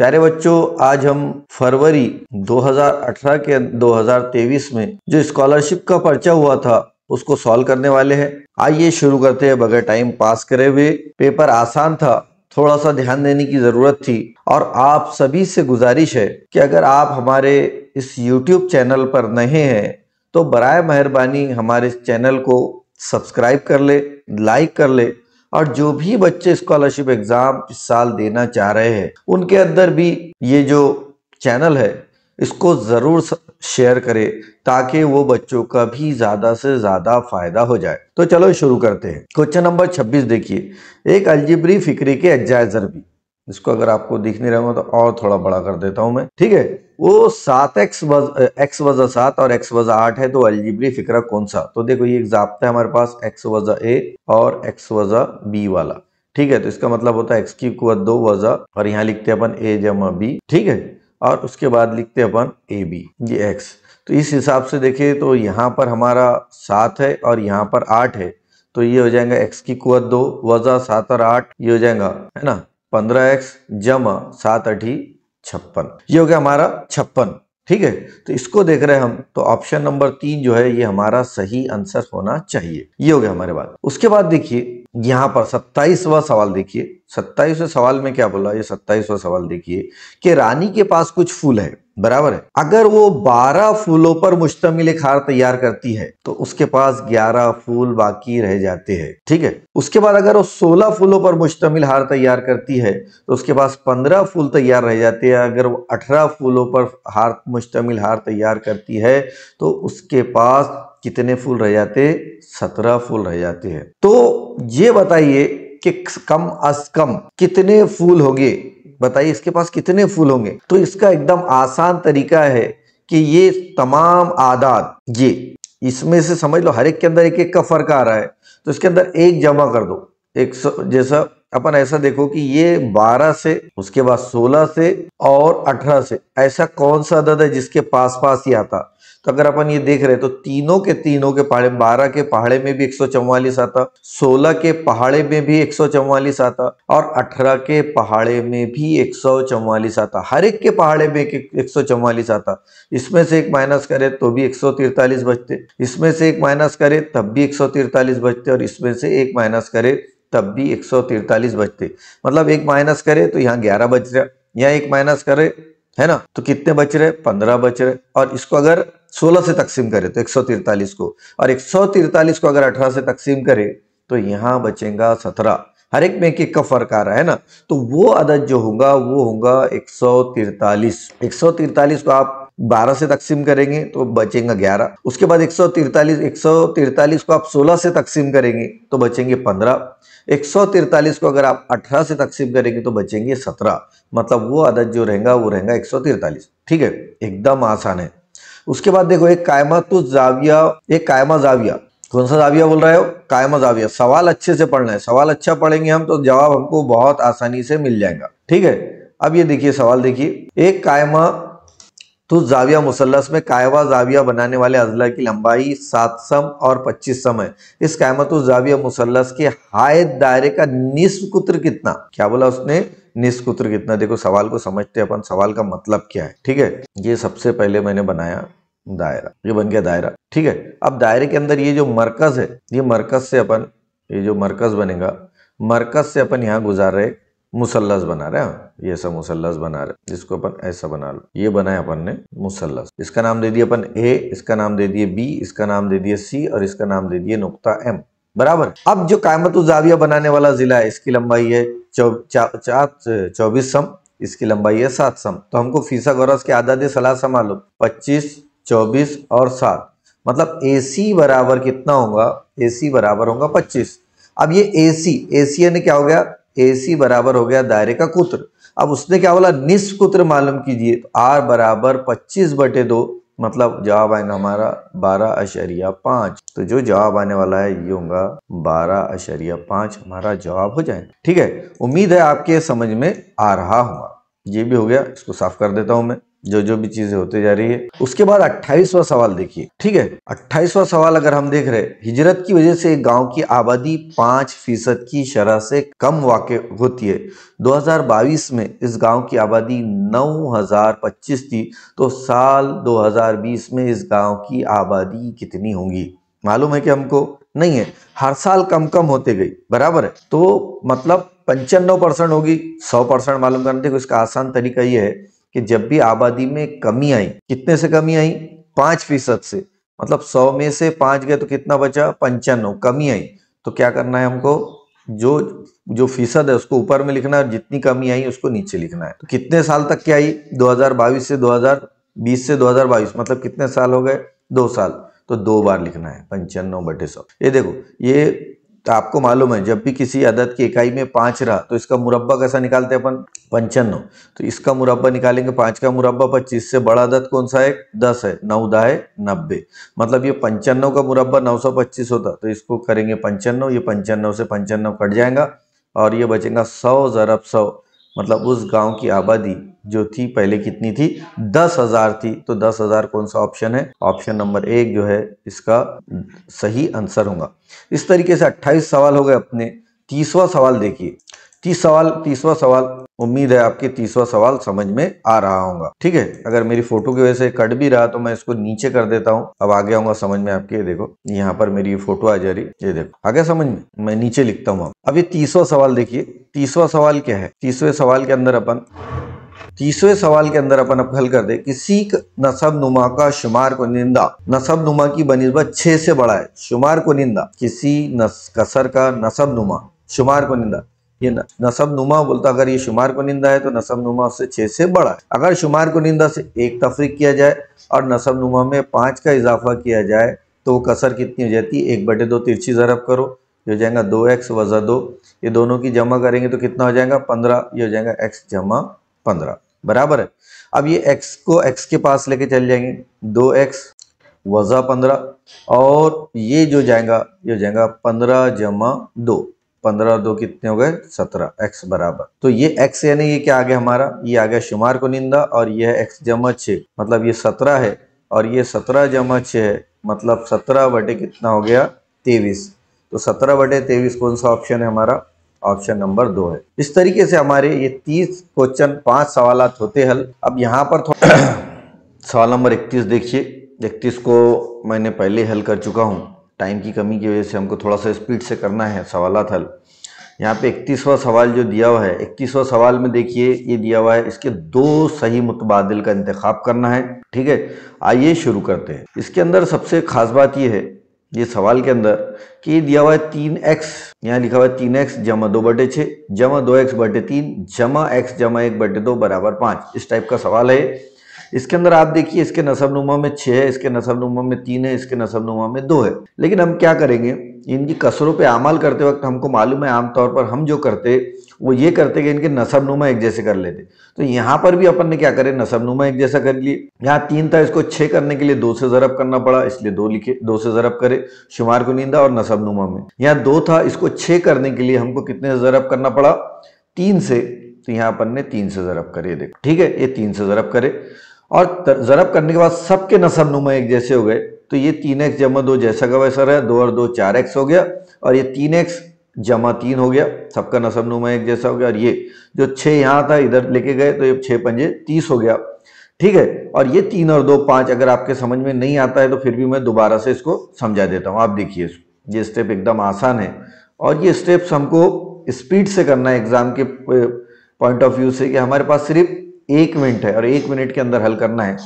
प्यारे बच्चों, आज हम फरवरी 2018 के 2023 में जो स्कॉलरशिप का पर्चा हुआ था उसको सॉल्व करने वाले हैं। आइए शुरू करते हैं बगैर टाइम पास करे हुए। पेपर आसान था, थोड़ा सा ध्यान देने की जरूरत थी और आप सभी से गुजारिश है कि अगर आप हमारे इस YouTube चैनल पर नए हैं तो बराए मेहरबानी हमारे इस चैनल को सब्सक्राइब कर ले, लाइक कर ले और जो भी बच्चे स्कॉलरशिप एग्जाम इस साल देना चाह रहे हैं उनके अंदर भी ये जो चैनल है इसको जरूर शेयर करें ताकि वो बच्चों का भी ज्यादा से ज्यादा फायदा हो जाए। तो चलो शुरू करते हैं। क्वेश्चन नंबर 26 देखिए, एक अलजेब्री फिक्री के अज्जाए ज़रबी, इसको अगर आपको दिख नहीं रहा हो तो और थोड़ा बड़ा कर देता हूं मैं, ठीक है। वो 7x x वजा 7 और x वजा 8 है, तो अलजेब्री फिक्रा कौन सा? तो देखो ये एक ज़ाब्ता है हमारे पास, x वजा a और x वजा b वाला, ठीक है। तो इसका मतलब होता है x की कुव्वत 2 वजा और यहाँ लिखते हैं अपन a जमा b, ठीक है, और उसके बाद लिखते हैं अपन ab, ये x। तो इस हिसाब से देखिए तो यहाँ पर हमारा 7 है और यहाँ पर 8 है, तो ये हो जाएगा x की कुव्वत 2 वजा 7 और 8, ये हो जाएगा है ना 15x जमा 7 8 56, ये हो गया हमारा 56, ठीक है। तो इसको देख रहे हैं हम, तो ऑप्शन नंबर 3 जो है ये हमारा सही आंसर होना चाहिए। ये हो गया हमारे बात। उसके बाद देखिए यहाँ पर 27वां सवाल देखिए, 27वें सवाल में क्या बोला, ये 27वां सवाल देखिए कि रानी के पास कुछ फूल है, बराबर है। अगर वो 12 फूलों पर मुश्तमिल एक हार तैयार करती है तो उसके पास 11 फूल बाकी रह जाते हैं, ठीक है। उसके बाद अगर वो 16 फूलों पर मुश्तमिल हार तैयार करती है तो उसके पास 15 फूल तैयार रह जाते हैं। अगर वो 18 फूलों पर मुश्तमिल हार तैयार करती है तो उसके पास कितने फूल रह जाते? 17 फूल रह जाते हैं। तो ये बताइए कि कम अज कम कितने फूल होंगे, बताइए इसके पास कितने फूल होंगे। तो इसका एकदम आसान तरीका है कि ये तमाम आदाद, ये इसमें से समझ लो हर एक के अंदर एक एक का फर्क आ रहा है, तो इसके अंदर एक जमा कर दो। 100 जैसा अपन ऐसा देखो कि ये 12 से, उसके बाद 16 से और 18 से, ऐसा कौन सा अदद है जिसके पास पास ही आता? तो अगर अपन ये देख रहे हैं तो तीनों के पहाड़े, 12 के पहाड़े में भी 144 आता, 16 के पहाड़े में भी 144 आता और 18 के पहाड़े में भी 144 आता। हर एक के पहाड़े में 144 आता। इसमें से एक माइनस करे तो भी 143 बचते, इसमें से एक माइनस करे तब भी 143 बचते और इसमें से एक माइनस करे तब भी 143 बचते। मतलब एक माइनस करे तो यहाँ 11 बच रहा, यहाँ एक माइनस करे है ना, तो कितने बच रहे? 15 बच रहे। और इसको अगर 16 से तकसीम करे तो 143 को, और 143 को अगर 18 से तकसीम करे तो यहाँ बचेगा 17। हर एक में एक एक का फर्क आ रहा है ना, तो वो अदद जो होगा वो होगा 143। 143 को आप 12 से तकसीम करेंगे तो बचेगा 11। उसके बाद 143 को आप 16 से तकसीम करेंगे तो बचेंगे 15। 143 को अगर आप 18 से तकसीम करेंगे तो बचेंगे 17। मतलब वो अदद जो रहेगा वो रहेगा 143, ठीक है। एकदम आसान है। उसके बाद देखो एक कायमतुज जाविया, एक कायमा जाविया, कौन सा जाविया बोल रहे हो? कायमा जाविया। सवाल अच्छे से पढ़ना है, सवाल अच्छा पढ़ेंगे हम तो जवाब हमको बहुत आसानी से मिल जाएगा, ठीक है। अब ये देखिए सवाल देखिए, एक कायमा तो जाविया मुसल्लस में कायवा जाविया बनाने वाले अजला की लंबाई 7 सम और 25 सम है। इस कायमतुल जाविया मुसल्लस के हायत दायरे का निस्फ कुत्र कितना? क्या बोला उसने? निस्फ कुत्र कितना। देखो सवाल को समझते अपन, सवाल का मतलब क्या है, ठीक है। ये सबसे पहले मैंने बनाया दायरा, ये बन गया दायरा, ठीक है। अब दायरे के अंदर ये जो मरकज है, ये मरकज से अपन, ये जो मरकज बनेगा, मरकज से अपन यहाँ गुजार रहे मुसल्लस बना रहे हैं, ये ऐसा मुसल्लस बना रहे, जिसको अपन ऐसा बना लो, ये बनाया अपन ने मुसल्लस। इसका नाम दे दिया अपन ए, इसका नाम दे दिए बी, इसका नाम दे दिए सी और इसका नाम दे दिए नुक्ता एम, बराबर। अब जो कायमतुल जाविया बनाने वाला जिला है इसकी लंबाई है 24 सम, इसकी लंबाई है 7 सम। तो हमको फीसागोरस के आदाद सलासा मालूम, 25, 24 और 7, मतलब AC बराबर कितना होगा? AC बराबर होगा 25। अब ये AC यानी क्या हो गया? AC बराबर हो गया दायरे का कुत्र। अब उसने क्या बोला? निस्फ कुत्र मालूम कीजिए, तो R बराबर 25/2, मतलब जवाब आएगा हमारा 12.5। तो जो जवाब आने वाला है ये होगा 12.5, हमारा जवाब हो जाएगा, ठीक है। उम्मीद है आपके समझ में आ रहा होगा। ये भी हो गया, इसको साफ कर देता हूं मैं। जो जो भी चीजें होते जा रही है। उसके बाद 28वां सवाल देखिए, ठीक है। 28वां सवाल अगर हम देख रहे, हिजरत की वजह से एक गांव की आबादी 5% की शरह से कम वाक़ होती है। 2022 में इस गांव की आबादी 9025 थी, तो साल 2020 में इस गांव की आबादी कितनी होगी? मालूम है कि हमको नहीं है, हर साल कम कम होते गई, बराबर है। तो मतलब 95% होगी, 100% मालूम करने। देखो इसका आसान तरीका यह है कि जब भी आबादी में कमी आई, कितने से कमी आई? 5% से, मतलब 100 में से 5 गए तो कितना बचा? 95, कमी आई। तो क्या करना है हमको? जो जो फीसद है उसको ऊपर में लिखना है और जितनी कमी आई उसको नीचे लिखना है। तो कितने साल तक की आई? 2022 से 2020 से 2022, मतलब कितने साल हो गए? 2 साल। तो 2 बार लिखना है 95/100। ये देखो, ये तो आपको मालूम है जब भी किसी अदद की इकाई में 5 रहा तो इसका मुरब्बा कैसा निकालते हैं अपन? 95। तो इसका मुरब्बा निकालेंगे, 5 का मुरब्बा 25 से बड़ा अदद कौन सा है? 10 है। 9 दाए 90, मतलब ये 95 का मुरब्बा 925 होता, तो इसको करेंगे 95, ये 95 से 95 कट जाएगा और ये बचेगा 100 ज़रब 100, मतलब उस गांव की आबादी जो थी पहले कितनी थी? 10,000 थी। तो 10,000 कौन सा ऑप्शन है? ऑप्शन नंबर 1 जो है इसका सही आंसर होगा। इस तरीके से 28 सवाल हो गए अपने। 30वां सवाल देखिए, 30वां सवाल, उम्मीद है आपके 30वां सवाल समझ में आ रहा होगा, ठीक है। अगर मेरी फोटो की वजह से कट भी रहा तो मैं इसको नीचे कर देता हूँ, अब आ गया होगा समझ में आपके। देखो यहाँ पर मेरी फोटो आ जा रही, ये देखो आ गया समझ में, मैं नीचे लिखता हूँ। अब ये 30वां सवाल देखिए, 30वां सवाल क्या है? 30वें सवाल के अंदर अपन अब हल कर दे, किसी नसब नुमा का शुमार कुनिंदा नसब नुमा की बनिस्बत 6 से बड़ा है। शुमार कुनिंदा, किसी कसर का नसब नुमा, शुमार कुनिंदा, ये नसब नुमा बोलता, अगर ये शुमार कुनिंदा है तो नसब नुमा उससे 6 से बड़ा है। अगर शुमार कुनिंदा से 1 तफरीक किया जाए और नसब नुमा में 5 का इजाफा किया जाए तो वो कसर कितनी हो जाती है? 1/2 तिरछी ज़रब करो, ये हो जाएगा 2x वज़ा 2, ये दोनों की जमा करेंगे तो कितना हो जाएगा? 15, ये हो जाएगा x जमा 15, बराबर है। अब ये x को x के पास लेके चल जाएंगे, 2x वज़ा 15, और ये जो जाएगा ये हो जाएगा 15 जमा 2, 15 और 2 कितने हो गए? 17, x बराबर। तो ये x यानी ये क्या आ गया हमारा? ये आ गया शुमार कुनिंदा, और ये है x जमा 6, मतलब ये 17 है, और ये 17 जमा 6 है, मतलब 17 बटे कितना हो गया? 23। तो 17/23 कौन सा ऑप्शन है हमारा? ऑप्शन नंबर 2 है। इस तरीके से हमारे ये 30 क्वेश्चन 5 सवाल होते हल। अब यहाँ पर थोड़ा सवाल नंबर 31 देखिए, 31 को मैंने पहले हल कर चुका हूँ, टाइम की कमी की वजह से हमको थोड़ा सा स्पीड से करना है सवालात हल। यहाँ पे 31वां सवाल जो दिया हुआ है, 31वां सवाल में देखिए ये दिया हुआ है, इसके 2 सही मुतबादिल का इंतखाब करना है, ठीक है। आइए शुरू करते हैं। इसके अंदर सबसे खास बात ये है, ये सवाल के अंदर, कि ये दिया हुआ है 3x, यहाँ लिखा हुआ है 3x जमा 2/6 जमा 2x/3 जमा x जमा 1/2 बराबर 5। इस टाइप का सवाल है। इसके अंदर आप देखिए, इसके नसब नुमा में 6 है, इसके नसब नुमा में 3 है, इसके नसब नुमा में 2 है। लेकिन हम क्या करेंगे, इनकी कसरों पे अमल करते वक्त हमको मालूम है आमतौर पर हम जो करते वो ये करते कि इनके नसब नुमा एक जैसे कर लेते। तो यहाँ पर भी अपन ने क्या करे, नसब नुमा एक जैसा कर लिए। यहाँ 3 था, इसको 6 करने के लिए 2 से ज़रब करना पड़ा, इसलिए 2 लिखे, 2 से ज़रब करे शुमार कुनिंदा और नसब नुमा में। यहाँ 2 था, इसको 6 करने के लिए हमको कितने से ज़रब करना पड़ा? 3 से। तो यहाँ अपन ने 3 से ज़रब करे, देखो ठीक है, ये 3 से ज़रब करे, और ज़रब करने के बाद सबके नसब नुमा एक जैसे हो गए। तो ये 3x जमा 2 जैसा का वैसा रहा, 2 और 2 4x हो गया, और ये 3x जमा 3 हो गया, सबका नसब नुमा एक जैसा हो गया। और ये जो 6 यहाँ था इधर लेके गए तो ये 6 पंजे 30 हो गया, ठीक है। और ये 3 और 2 5, अगर आपके समझ में नहीं आता है तो फिर भी मैं दोबारा से इसको समझा देता हूँ। आप देखिए, ये स्टेप एकदम आसान है, और ये स्टेप्स हमको स्पीड से करना है एग्जाम के पॉइंट ऑफ व्यू से, कि हमारे पास सिर्फ 1 मिनट है और 1 मिनट के अंदर हल करना है।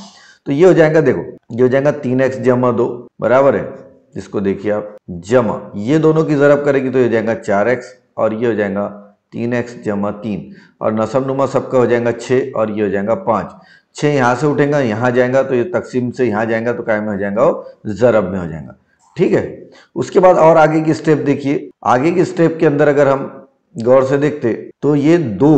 तो ये हो जाएगा, देखो ये हो जाएगा 3x जमा 2 बराबर है, इसको देखिए आप, जमा ये दोनों की ज़रब करेगी तो ये हो जाएगा 4x, और ये हो जाएगा 3x जमा 3, और नसब नुमा सबका हो जाएगा 6, और ये हो जाएगा 5। 6 यहाँ से उठेगा, यहाँ जाएगा, तो ये तकसीम से यहाँ जाएगा तो क्या में हो जाएगा? वो ज़रब में हो जाएगा, ठीक है। उसके बाद और आगे की स्टेप देखिए, आगे की स्टेप के अंदर अगर हम गौर से देखते तो ये 2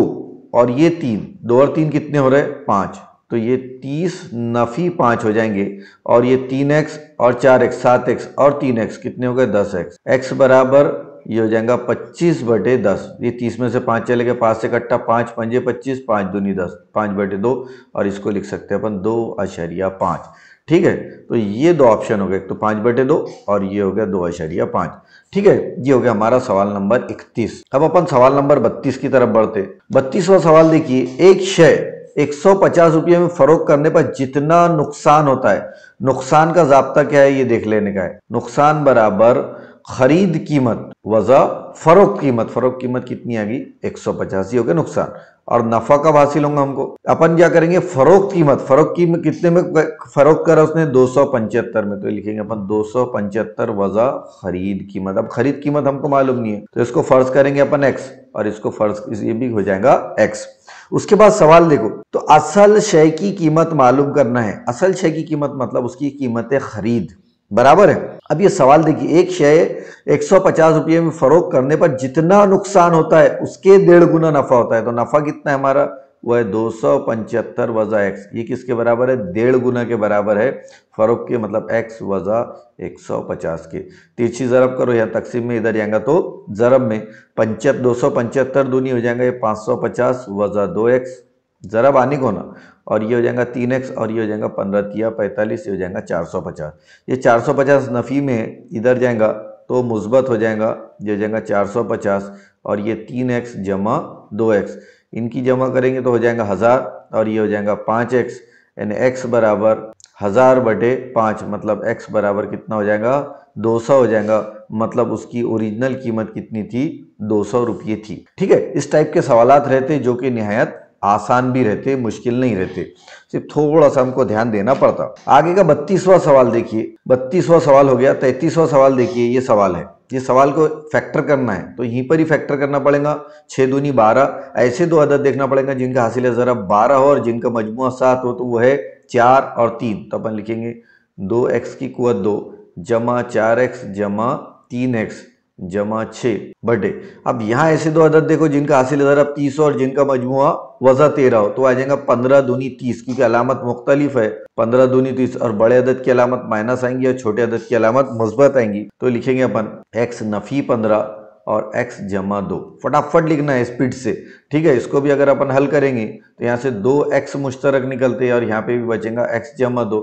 और ये 3, 2 और 3 कितने हो रहे? 5, तो ये 30 नफी 5 हो जाएंगे, और ये 3x और 4x 7x और 3x कितने हो गए? 10x। x बराबर ये हो जाएगा 25/10। ये 30 में से 5 चले गए, 5 से कट्टा 5 पंजे 25, 5 दूनी 10, 5/2 और इसको लिख सकते हैं अपन 2.5। ठीक है, तो ये दो ऑप्शन हो गए, तो 5/2 और ये हो गया 2.5। ठीक है, ये हो गया हमारा सवाल नंबर 31। अब अपन सवाल नंबर 32 की तरफ बढ़ते। 32वां सवाल देखिए, एक शेयर 150 रुपये में फरोख्त करने पर जितना नुकसान होता है, नुकसान का जाब्ता क्या है ये देख लेने का है। नुकसान बराबर खरीद कीमत वजा फरोख्त कीमत। फरोख्त कीमत कितनी आ गई? 150 ही हो गया नुकसान। और नफा कब हासिल होगा हमको? अपन क्या करेंगे, फरोख्त कीमत। फरोख्त कीमत कितने में फरोख्त करा उसने? 275 में, तो लिखेंगे अपन 275 वजा खरीद कीमत। अब खरीद कीमत हमको मालूम नहीं है, तो इसको फर्ज करेंगे अपन एक्स, और इसको फर्ज ये भी हो जाएगा एक्स। उसके बाद सवाल देखो, तो असल शय की कीमत मालूम करना है। असल शय की कीमत मतलब उसकी कीमत खरीद, बराबर है। अब ये सवाल देखिए, एक शय 150 रुपये में फरोख्त करने पर जितना नुकसान होता है उसके 1.5 गुना नफा होता है। तो नफा कितना है हमारा? वो है 275 वजा एक्स। ये किसके बराबर है? 1.5 गुना के बराबर है फरोख्त के, मतलब एक्स वजा 150 के। तिरछी जरब करो, यहाँ तकसीम में इधर जाएगा तो जरब में 275 दूनी हो जाएगा, ये 550 वजा 2x, जरब आने को ना, और ये हो जाएगा 3x, और ये हो जाएगा 15 45, ये हो जाएगा 450। ये 450 नफ़ी में इधर जाएगा तो मुस्बत हो जाएगा, ये हो जाएगा 450, और ये 3x जमा 2x, इनकी जमा करेंगे तो हो जाएगा 1000, और ये हो जाएगा 5x, यानी x बराबर 1000/5, मतलब x बराबर कितना हो जाएगा? 200 हो जाएगा। मतलब उसकी ओरिजिनल कीमत कितनी थी? 200 रुपये थी। ठीक है, इस टाइप के सवालात रहते जो कि निहायत आसान भी रहते, मुश्किल नहीं रहते, सिर्फ थोड़ा सा हमको ध्यान देना पड़ता। आगे का 32वां सवाल देखिए। 32वां सवाल हो गया। 33वां सवाल देखिए, ये सवाल है, ये सवाल को फैक्टर करना है तो यहीं पर ही फैक्टर करना पड़ेगा। 6 दूनी 12, ऐसे दो अदद देखना पड़ेगा जिनका हासिल ज़रब 12 हो और जिनका मजमुआ 7 हो, तो वो है 4 और 3। तो अपन लिखेंगे 2x की कुवत 2 जमा 4x जमा 3x जमा 6/। अब यहाँ ऐसे दो अदद देखो जिनका हासिल ज़रब 30 और जिनका मजमुआ वज़ा 13 हो, तो आ जाएगा 15 दूनी 30, क्योंकि अलामत मुख्तलिफ है। 15 दूनी 30, और बड़े अदद की अलामत माइनस आएंगी और छोटे अदद की अलामत मुस्बत आएंगी। तो लिखेंगे अपन x नफ़ी 15 और x जमा 2। फटाफट लिखना है स्पीड से। ठीक है, इसको भी अगर अपन हल करेंगे तो यहाँ से 2x मुश्तरक निकलते हैं और यहाँ पे भी बचेगा x जमा 2।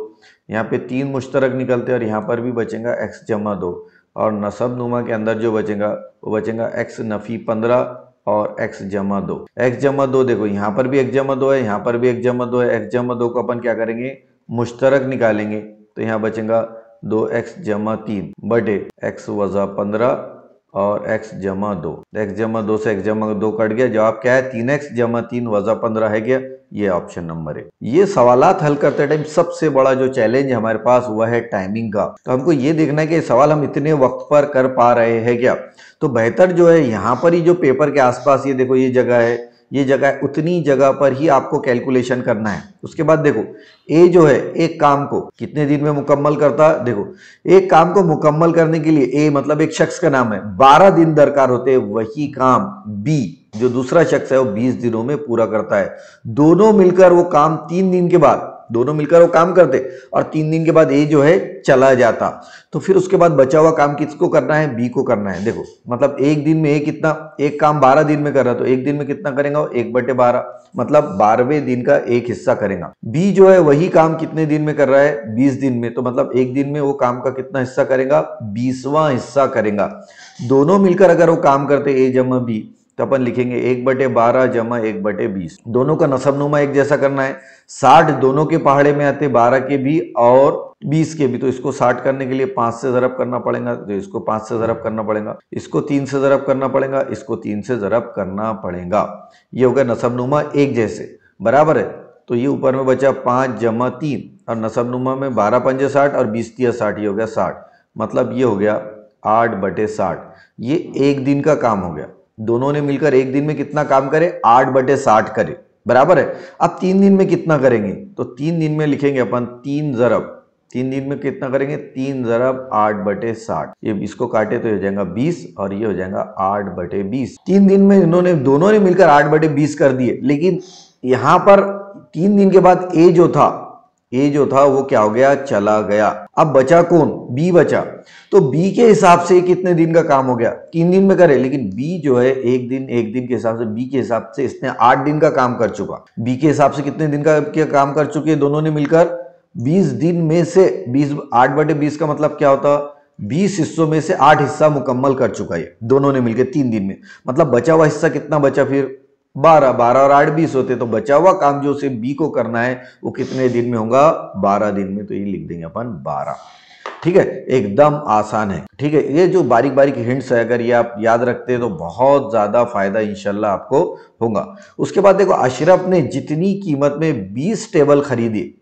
यहाँ पे 3 मुश्तरक निकलते हैं और यहाँ पर भी बचेगा x जमा 2। और नसब नुमा के अंदर जो बचेगा वो बचेगा x नफ़ी 15 और x जमा 2। x जमा 2 देखो, यहाँ पर भी x जमा 2 है, यहाँ पर भी x जमा 2 है। x जमा 2 को अपन क्या करेंगे? मुश्तरक निकालेंगे, तो यहाँ बचेगा 2x जमा 3/x वज़ा 15 और x जमा 2। x जमा 2 से x जमा 2 कट गया, जवाब क्या है? 3x जमा 3 वज़ा 15 है क्या? ये ऑप्शन नंबर है। ये सवालात हल करते टाइम सबसे बड़ा जो चैलेंज हमारे पास हुआ है टाइमिंग का। तो हमको ये देखना है कि सवाल हम इतने वक्त पर कर पा रहे हैं क्या। तो बेहतर जो है यहाँ पर ही जो पेपर के आसपास ये देखो, ये जगह है, ये जगह है, उतनी जगह पर ही आपको कैलकुलेशन करना है। उसके बाद देखो ए जो है एक काम को कितने दिन में मुकम्मल करता है? देखो एक काम को मुकम्मल करने के लिए ए मतलब एक शख्स का नाम है, 12 दिन दरकार होते हैं। वही काम बी जो दूसरा शख्स है वो 20 दिनों में पूरा करता है। दोनों मिलकर वो काम 3 दिन के बाद, दोनों मिलकर वो काम करते और 3 दिन के बाद ए जो है चला जाता। तो फिर उसके बाद बचा हुआ काम किसको करना है? बी को करना है। देखो मतलब एक दिन में ए कितना, एक काम 12 दिन में कर रहा, तो एक दिन में कितना करेगा? 1/12, मतलब 12वें दिन का एक हिस्सा करेगा। बी जो है वही काम कितने दिन में कर रहा है? 20 दिन में, तो मतलब एक दिन में वो काम का कितना हिस्सा करेगा? 20वां हिस्सा करेगा। दोनों मिलकर अगर वो काम करते ए जमा बी, तो अपन लिखेंगे 1/12 जमा 1/20। दोनों का नसबनुमा एक जैसा करना है। 60 दोनों के पहाड़े में आते, 12 के भी और 20 के भी, तो इसको 60 करने के लिए 5 से ज़रब करना पड़ेगा, तो इसको 5 से ज़रब करना पड़ेगा, इसको 3 से ज़रब करना पड़ेगा, इसको 3 से ज़रब करना पड़ेगा। ये हो गया नसबनुमा एक जैसे, बराबर है। तो ये ऊपर में बचा 5 जमा 3 और नसबनुमा में 12 पंजे 60 और 20 तिया 60, ये हो गया 60। मतलब ये हो गया 8/60। ये एक दिन का काम हो गया। दोनों ने मिलकर एक दिन में कितना काम करे? 8/60 करे, बराबर है। अब 3 दिन में कितना करेंगे? तो 3 दिन में लिखेंगे अपन 3 ज़रब, 3 दिन में कितना करेंगे? 3 ज़रब 8/60। ये इसको काटे तो हो जाएगा 20 और ये हो जाएगा 8/20। 3 दिन में इन्होंने दोनों ने मिलकर 8/20 कर दिए। लेकिन यहाँ पर 3 दिन के बाद ए जो था वो क्या हो गया? चला गया। अब बचा कौन, बी बचा। तो बी के हिसाब से कितने दिन का काम हो गया, 3 दिन में करे, लेकिन बी जो है एक दिन के हिसाब से, बी के हिसाब से इसने 8 दिन का काम कर चुका। बी के हिसाब से कितने दिन का काम कर चुके दोनों ने मिलकर, 20 दिन में से 20, 8/20 का मतलब क्या होता, 20 हिस्सों में से 8 हिस्सा मुकम्मल कर चुका है दोनों ने मिलकर 3 दिन में। मतलब बचा हुआ हिस्सा कितना बचा फिर, 12 12 और 8 20 होते, तो बचा हुआ काम जो उसे बी को करना है वो कितने दिन में होगा, 12 दिन में। तो ये लिख देंगे अपन 12। ठीक है, एकदम आसान है। ठीक है, ये जो बारीक बारीक हिंट्स है अगर ये आप याद रखते हैं तो बहुत ज्यादा फायदा इंशाल्लाह आपको होगा। उसके बाद देखो, अशरफ ने जितनी कीमत में 20 टेबल खरीदी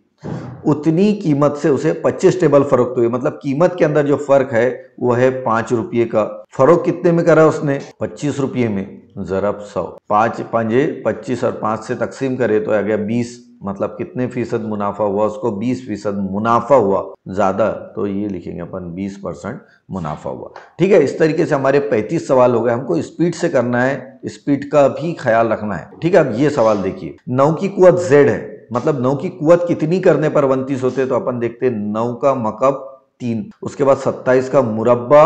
उतनी कीमत से उसे 25 टेबल फरोख्त हुए। मतलब कीमत के अंदर जो फर्क है वो है 5 रुपये का। फरोख्त कितने में करा उसने, 25 रुपये में, ज़रब 100, 5 पंजे 25 और 5 से तकसीम करे तो आ गया 20। मतलब कितने फीसद मुनाफा हुआ उसको, 20% मुनाफा हुआ, ज्यादा तो ये लिखेंगे अपन 20% मुनाफा हुआ। ठीक है, इस तरीके से हमारे 35 सवाल हो गए। हमको स्पीड से करना है, स्पीड का भी ख्याल रखना है। ठीक है, अब ये सवाल देखिए, 9 की कुवत Z है, मतलब 9 की कुवत कितनी करने पर 29 होते हैं, तो अपन देखते हैं 9 का मकब 3, उसके बाद 27 का मुरब्बा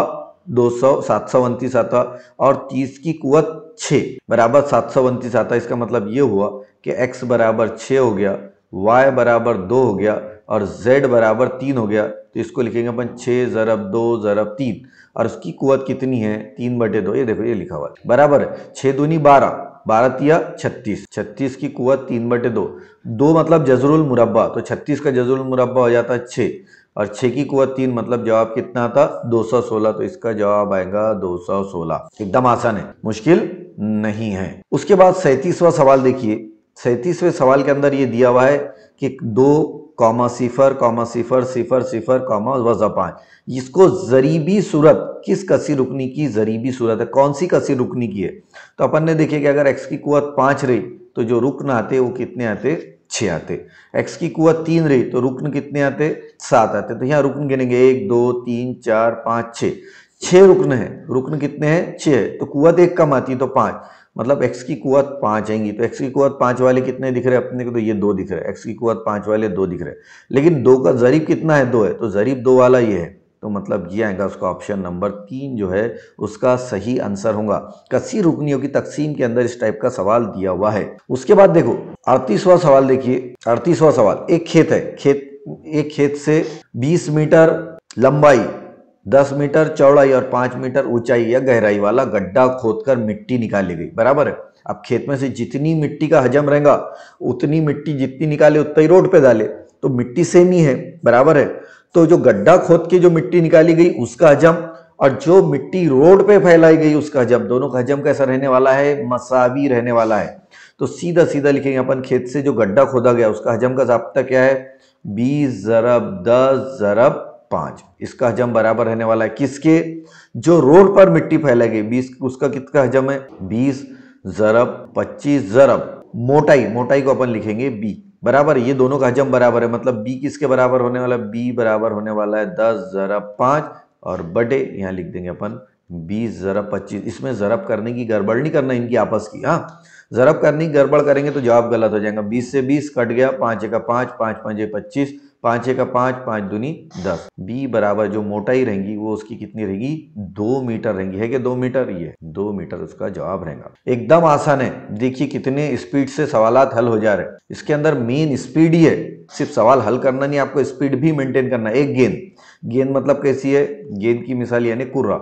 200 729 आता, और 30 की कुवत 6 बराबर 729 आता। इसका मतलब ये हुआ कि x बराबर 6 हो गया, y बराबर 2 हो गया और z बराबर 3 हो गया। तो इसको लिखेंगे अपन 6 ज़रब 2 ज़रब 3, और उसकी कुवत कितनी है, 3/2। ये देखो ये लिखा हुआ है, बराबर है 6 दूनी 12, 12 तिया 36, 36 की कुवत 3/2, 2 मतलब जजरुल मुरब्बा, तो 36 का जजरुल मुरब्बा हो जाता है 6, और 6 की कुवत 3, मतलब जवाब कितना आता, 216। तो इसका जवाब आएगा 216। एकदम आसान है, मुश्किल नहीं है। उसके बाद 37वां सवाल देखिए, 37वें सवाल के अंदर ये दिया हुआ है कि 2, 0, 0, 0, 0, वज़ा 5, इसको जरीबी सूरत, किस कसी रुकनी की जरीबी सूरत है, कौन सी कसी रुकनी की है। तो अपन ने देखिए कि अगर x की कुवत 5 रही तो जो रुकन आते वो कितने आते, 6 आते। x की कुवत 3 रही तो रुकन कितने आते, 7 आते। तो यहाँ रुकन गिनेंगे 1 2 3 4 5 6, 6 रुकन है, रुकन कितने हैं, 6 है, तो कुवत 1 कम आती है तो 5, मतलब x की कुवत 5 आएंगी। तो x की कुवत 5 वाले कितने दिख रहे हैं अपने को, तो ये 2 दिख रहे हैं, x की कुवत 5 वाले 2 दिख रहे हैं, लेकिन 2 का जरीब कितना है, 2 है, तो जरीब 2 वाला ये है। तो मतलब ये आएगा उसका ऑप्शन नंबर 3 जो है उसका सही आंसर होगा। कसी रुकनियों की तकसीम के अंदर इस टाइप का सवाल दिया हुआ है। उसके बाद देखो 38वां सवाल देखिए, 38वां सवाल, एक खेत है, एक खेत से 20 मीटर लंबाई, 10 मीटर चौड़ाई और 5 मीटर ऊंचाई या गहराई वाला गड्ढा खोदकर मिट्टी निकाली गई, बराबर है। अब खेत में से जितनी मिट्टी का हजम रहेगा उतनी मिट्टी जितनी निकाले उतना ही रोड पे डाले, तो मिट्टी सेम ही है, बराबर है। तो जो गड्ढा खोद के जो मिट्टी निकाली गई उसका हजम और जो मिट्टी रोड पे फैलाई गई उसका हजम, दोनों का हजम कैसा रहने वाला है, मसावी रहने वाला है। तो सीधा सीधा लिखेंगे अपन, खेत से जो गड्ढा खोदा गया उसका हजम का ज़ाब्ता क्या है, 20 ज़रब 10 ज़रब 5। इसका हजम बराबर रहने वाला है किसके, जो रोड पर मिट्टी फैलाई गई 20, उसका कितना हजम है, 20 ज़रब 25 ज़रब मोटाई को अपन लिखेंगे b, बराबर। ये दोनों का हजम बराबर है, मतलब b किसके बराबर होने वाला है, b बराबर होने वाला है 10 ज़रब 5 और बटे यहाँ लिख देंगे अपन 20 ज़रब 25। इसमें ज़रब करने की गड़बड़ नहीं करना इनकी आपस की, हाँ, ज़रब करने की गड़बड़ करेंगे तो जवाब गलत हो जाएगा। 20 से 20 कट गया, 5 का 5, 5 5 25, 5 का 5, 5 दूनी 10। b बराबर जो मोटाई रहेंगी वो उसकी कितनी रहेगी, 2 मीटर रहेंगी, है कि 2 मीटर, ये 2 मीटर उसका जवाब रहेगा। एकदम आसान है, देखिए कितने स्पीड से सवालात हल हो जा रहे हैं। इसके अंदर मेन स्पीड ही है, सिर्फ सवाल हल करना नहीं, आपको स्पीड भी मेंटेन करना है। एक गेंद मतलब कैसी है, गेंद की मिसाल यानी कुर्रा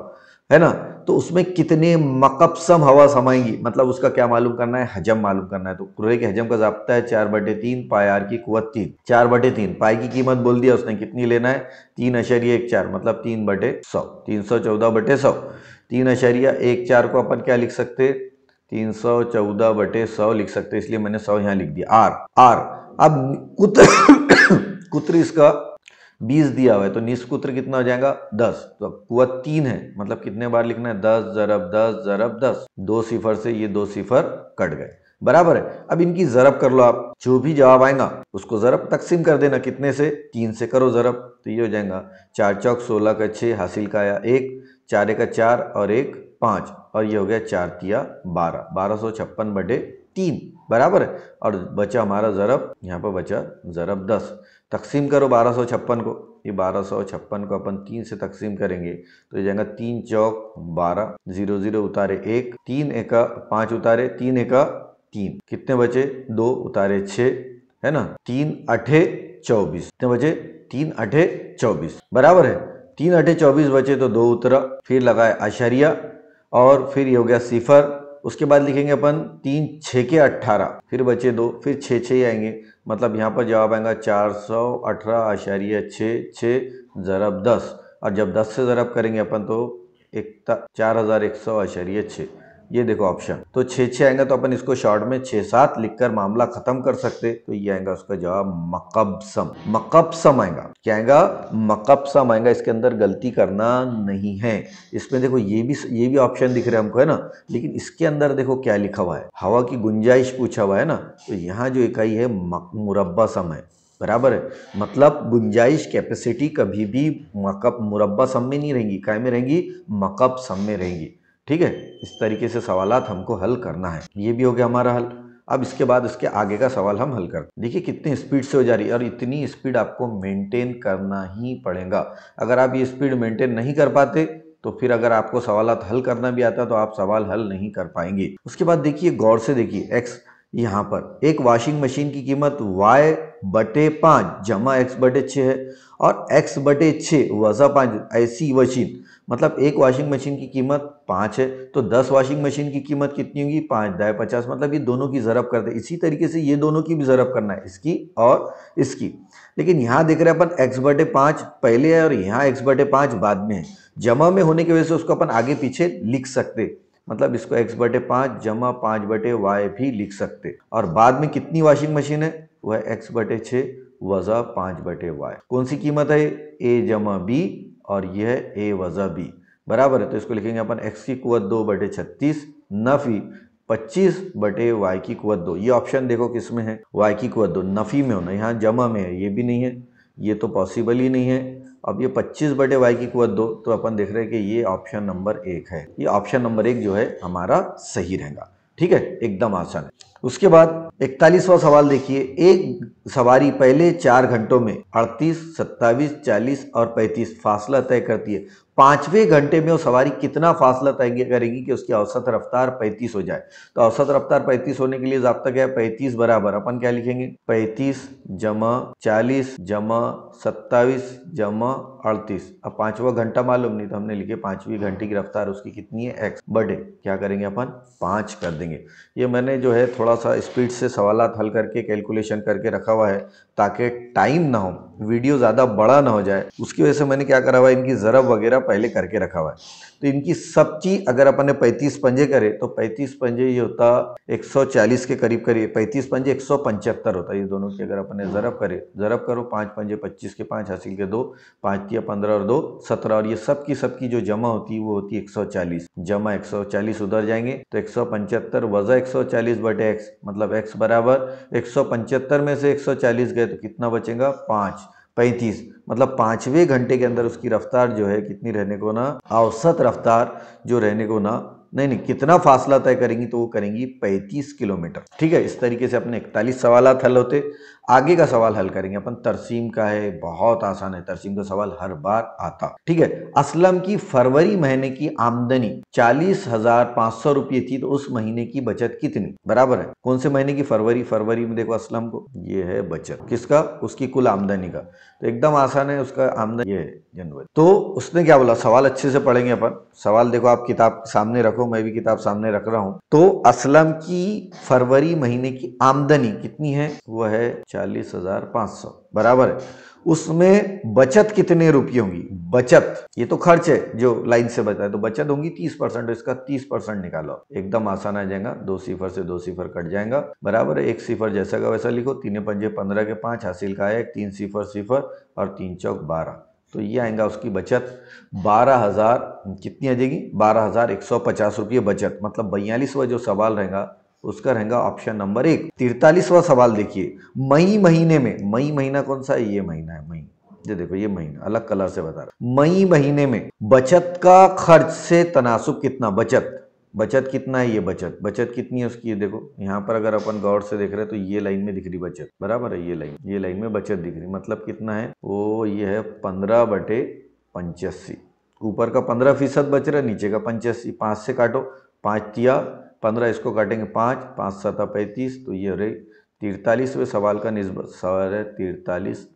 है ना, तो उसमें कितने मकबसम हवा समाएंगी, मतलब उसका क्या मालूम करना है, हजम मालूम करना है। तो कुर्रे के हजम का ज़ाब्ता है 4/3, पाई आर की कुवत 3, 4/3। पाई की कीमत बोल दिया उसने कितनी लेना है, 3.14, मतलब 3/100, 314/100। 3.14 को अपन क्या लिख सकते, 314/100 लिख सकते, इसलिए मैंने 100 यहाँ लिख दिया। आर अब कुत्र इसका 20 दिया हुआ है तो निष्कुत्र कितना हो जाएगा, 10। तो कुवत 3 है, मतलब कितने बार लिखना है, 10 ज़रब 10 ज़रब 10, 2 सिफर से ये 2 सिफर कट गए, बराबर है। अब इनकी ज़रब कर लो आप, जो भी जवाब आएगा उसको ज़रब तकसीम कर देना, कितने से, 3 से करो ज़रब, तो ये हो जाएगा 4 चौक 16 का 6, हासिल का आया 1, 4 का 4 और 1 5, और ये हो गया 4 तिया 12, 1256/3, बराबर है। और बचा हमारा ज़रब, यहाँ पर बचा ज़रब 10, तकसीम करो 1256 को, ये 1256 को अपन 3 से तकसीम करेंगे तो ये जाएगा 3 चौक 12, 0 0 उतारे 1, 3 एका 5 उतारे 3 एका 3, कितने बचे 2 उतारे 6, है ना, 3 अठे 24, कितने बचे 3 अठे 24, बराबर है। 3 अठे 24 बचे तो 2 उतरा, फिर लगाए आशारिया और फिर ये हो गया सिफर। उसके बाद लिखेंगे अपन 3 6 के 18, फिर बचे 2, फिर 6 6 आएंगे, मतलब यहाँ पर जवाब आएगा 418.6, 6 ज़रब 10, और जब 10 से ज़रब करेंगे अपन तो 4100.6, ये देखो ऑप्शन, तो 6 6 आएगा तो अपन इसको शॉर्ट में 6 7 लिखकर मामला खत्म कर सकते। तो ये आएगा उसका जवाब मकबसम, मकबसम आएगा। क्या आएगा? मकबसम आएगा। इसके अंदर गलती करना नहीं है। इसमें देखो ये भी ऑप्शन दिख रहा है हमको, है ना, लेकिन इसके अंदर देखो क्या लिखा हुआ है, हवा की गुंजाइश पूछा हुआ है ना, तो यहाँ जो इकाई है मुरब्बा सम है, बराबर है। मतलब गुंजाइश कैपेसिटी कभी भी मुरब्बा सम में नहीं रहेंगी, काय में रहेंगी? मकब सम में रहेंगी। ठीक है, इस तरीके से सवालात हमको हल करना है। ये भी हो गया हमारा हल। अब इसके बाद इसके आगे का सवाल हम हल करते हैं। देखिए कितनी स्पीड से हो जा रही है, और इतनी स्पीड आपको मेंटेन करना ही पड़ेगा। अगर आप ये स्पीड मेंटेन नहीं कर पाते तो फिर अगर आपको सवालात हल करना भी आता तो आप सवाल हल नहीं कर पाएंगे। उसके बाद देखिए, गौर से देखिए, एक्स यहाँ पर एक वॉशिंग मशीन की कीमत y/5 जमा x/6 है और x/6 वज़ा 5, ऐसी मशीन, मतलब एक वॉशिंग मशीन की कीमत 5 है तो 10 वॉशिंग मशीन की कीमत कितनी होगी? 5 × 50, मतलब ये दोनों की ज़रब कर दे। इसी तरीके से ये दोनों की भी ज़रब करना है, इसकी और इसकी। लेकिन यहाँ देख रहे हैं अपन x/5 पहले है और यहाँ x/5 बाद में है। जमा में होने की वजह से उसको अपन आगे पीछे लिख सकते, मतलब इसको x/5 जमा 5/y भी लिख सकते। और बाद में कितनी वॉशिंग मशीन है? वह x/6 वज़ा 5/y। कौन सी कीमत है? a जमा b, और यह है a वज़ा b, बराबर है। तो इसको लिखेंगे अपन x की कुवत 2/36 नफी 25/y की कुवत 2। ये ऑप्शन देखो किस में है? y की कुवत 2 नफी में होना, यहाँ जमा में है, ये भी नहीं है, ये तो पॉसिबल ही नहीं है। अब ये 25/y की कुवत 2, तो अपन देख रहे हैं कि ये ऑप्शन नंबर 1 है। ये ऑप्शन नंबर 1 जो है हमारा सही रहेगा। ठीक है, एकदम आसान है। उसके बाद 41वां सवाल देखिए, एक सवारी पहले 4 घंटों में 38, 27, 40 और 35 फासला तय करती है। 5वें घंटे में वो सवारी कितना फासला तय करेगी कि उसकी औसत रफ्तार 35 हो जाए? तो औसत रफ्तार 35 होने के लिए ज़ाब्ता क्या है? 35 बराबर अपन क्या लिखेंगे? 35 जमा 40 जमा 27 जमा 38। अब 5वां घंटा मालूम नहीं तो हमने लिखे 5वीं घंटे की रफ्तार उसकी कितनी है? x बटे क्या करेंगे अपन? 5 कर देंगे। ये मैंने जो है थोड़ा सा स्पीड से सवालात हल करके कैलकुलेशन करके रखा हुआ है ताकि टाइम ना हो, वीडियो ज़्यादा बड़ा ना हो जाए। उसकी वजह से मैंने क्या करा हुआ है, इनकी ज़रब वगैरह पहले करके रखा हुआ है। तो इनकी सब चीज अगर अपन ने 35 पंजे करे तो 35 पंजे ये होता 140 के करीब करीब, 35 पंजे 175 होता है। ये दोनों की अगर अपन ने ज़रब करे, ज़रब करो 5 पंजे 25 के 5 हासिल के 2, 5 या 15 और 2 17, और ये सबकी जो जमा होती है वो होती है 140। जमा 140 उधर जाएंगे तो 175 वज़ा 140 बटे x, मतलब x बराबर 175 में से 140 गए तो कितना बचेगा? 35, मतलब 5वें घंटे के अंदर उसकी रफ्तार जो है कितनी रहने को ना, औसत रफ्तार जो रहने को ना, नहीं कितना फासला तय करेंगी तो वो करेंगी 35 किलोमीटर। ठीक है, इस तरीके से अपने 41 सवालात हल होते। आगे का सवाल हल करेंगे अपन, तरसीम का है, बहुत आसान है, तरसीम का सवाल हर बार आता। ठीक है, असलम की फरवरी महीने की आमदनी 40,500 रुपये थी तो उस महीने की बचत कितनी? बराबर है, कौन से महीने की? फरवरी में देखो असलम को, ये है बचत किसका? उसकी कुल आमदनी का। तो एकदम आसान है, उसका आमदनी ये है जनवरी। तो उसने क्या बोला, सवाल अच्छे से पढ़ेंगे अपन। सवाल देखो, आप किताब सामने रखो, मैं भी किताब सामने रख रहा हूं। तो असलम की फरवरी महीने की आमदनी कितनी है? वह है 40,500, बराबर है। उसमें बचत कितने रुपये होंगी? बचत, ये तो खर्च है जो लाइन से बचा है, तो बचत होंगी 30%, इसका 30% निकालो, एकदम आसान आ जाएगा। 2 सिफर से 2 सिफर कट जाएगा, बराबर है। 1 सिफर जैसा का वैसा लिखो, 3 पंजे 15 के 5 हासिल का है 3 सिफर सिफर और 3 चौक 12, तो ये आएगा उसकी बचत 12,000 कितनी आ जाएगी? 12,150 रुपये बचत। मतलब 42वां जो सवाल रहेगा उसका रहेगा ऑप्शन नंबर 1। 43वां सवाल देखिए, मई महीने में, मई महीना कौन सा है? ये महीना है मई, ये देखो ये महीना अलग कलर से बता रहा। मई महीने में बचत का खर्च से तनासुब कितना? बचत बचत कितना है, ये बचत कितनी है उसकी, ये देखो यहाँ पर अगर अपन गौर से देख रहे हैं तो ये लाइन में दिख रही बचत, बराबर है, ये लाइन में बचत दिख रही, मतलब कितना है वो, ये है 15/85। ऊपर का 15% बच रहा है, नीचे का 85। 5 से काटो, 5 तिया 15, इसको काटेंगे 5, 5 7 35, तो ये रही 43वें सवाल का निस्बत सवाल है 43,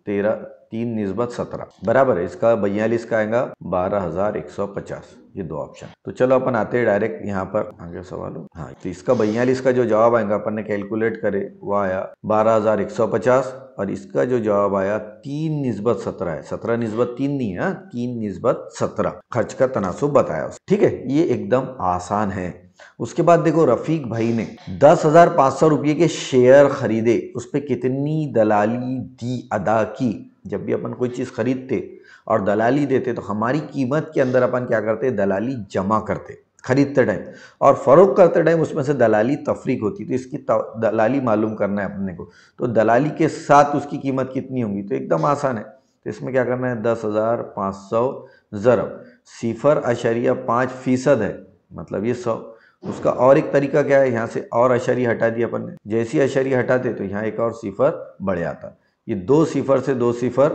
3 निस्बत 17, बराबर है। इसका 42 का आएगा 12,150, ये दो ऑप्शन। तो चलो अपन आते हैं डायरेक्ट यहाँ पर आगे सवाल हो। हाँ, तो इसका 42 का जो जवाब आएगा अपन ने कैलकुलेट करे वो आया 12,150, और इसका जो जवाब आया 3 निस्बत 17 है। 17 निस्बत 3 नहीं है, 3 निस्बत 17 खर्च का तनासुब बताया। ठीक है, ये एकदम आसान है। उसके बाद देखो, रफीक भाई ने 10,500 रुपये के शेयर खरीदे, उस पर कितनी दलाली दी अदा की। जब भी अपन कोई चीज खरीदते और दलाली देते तो हमारी कीमत के अंदर अपन क्या करते, दलाली जमा करते खरीदते टाइम, और फरोख्त करते टाइम उसमें से दलाली तफरीक होती। तो इसकी दलाली मालूम करना है अपने को, तो दलाली के साथ उसकी कीमत कितनी होगी, तो एकदम आसान है। तो इसमें क्या करना है, 10,500 ज़रब 0.5% है, मतलब ये 100। उसका और एक तरीका क्या है, यहाँ से और अशरिया हटा दिया अपन ने, जैसी अशरिया हटाते तो यहाँ एक और सिफर बढ़ जाता। ये 2 सिफर से 2 सिफर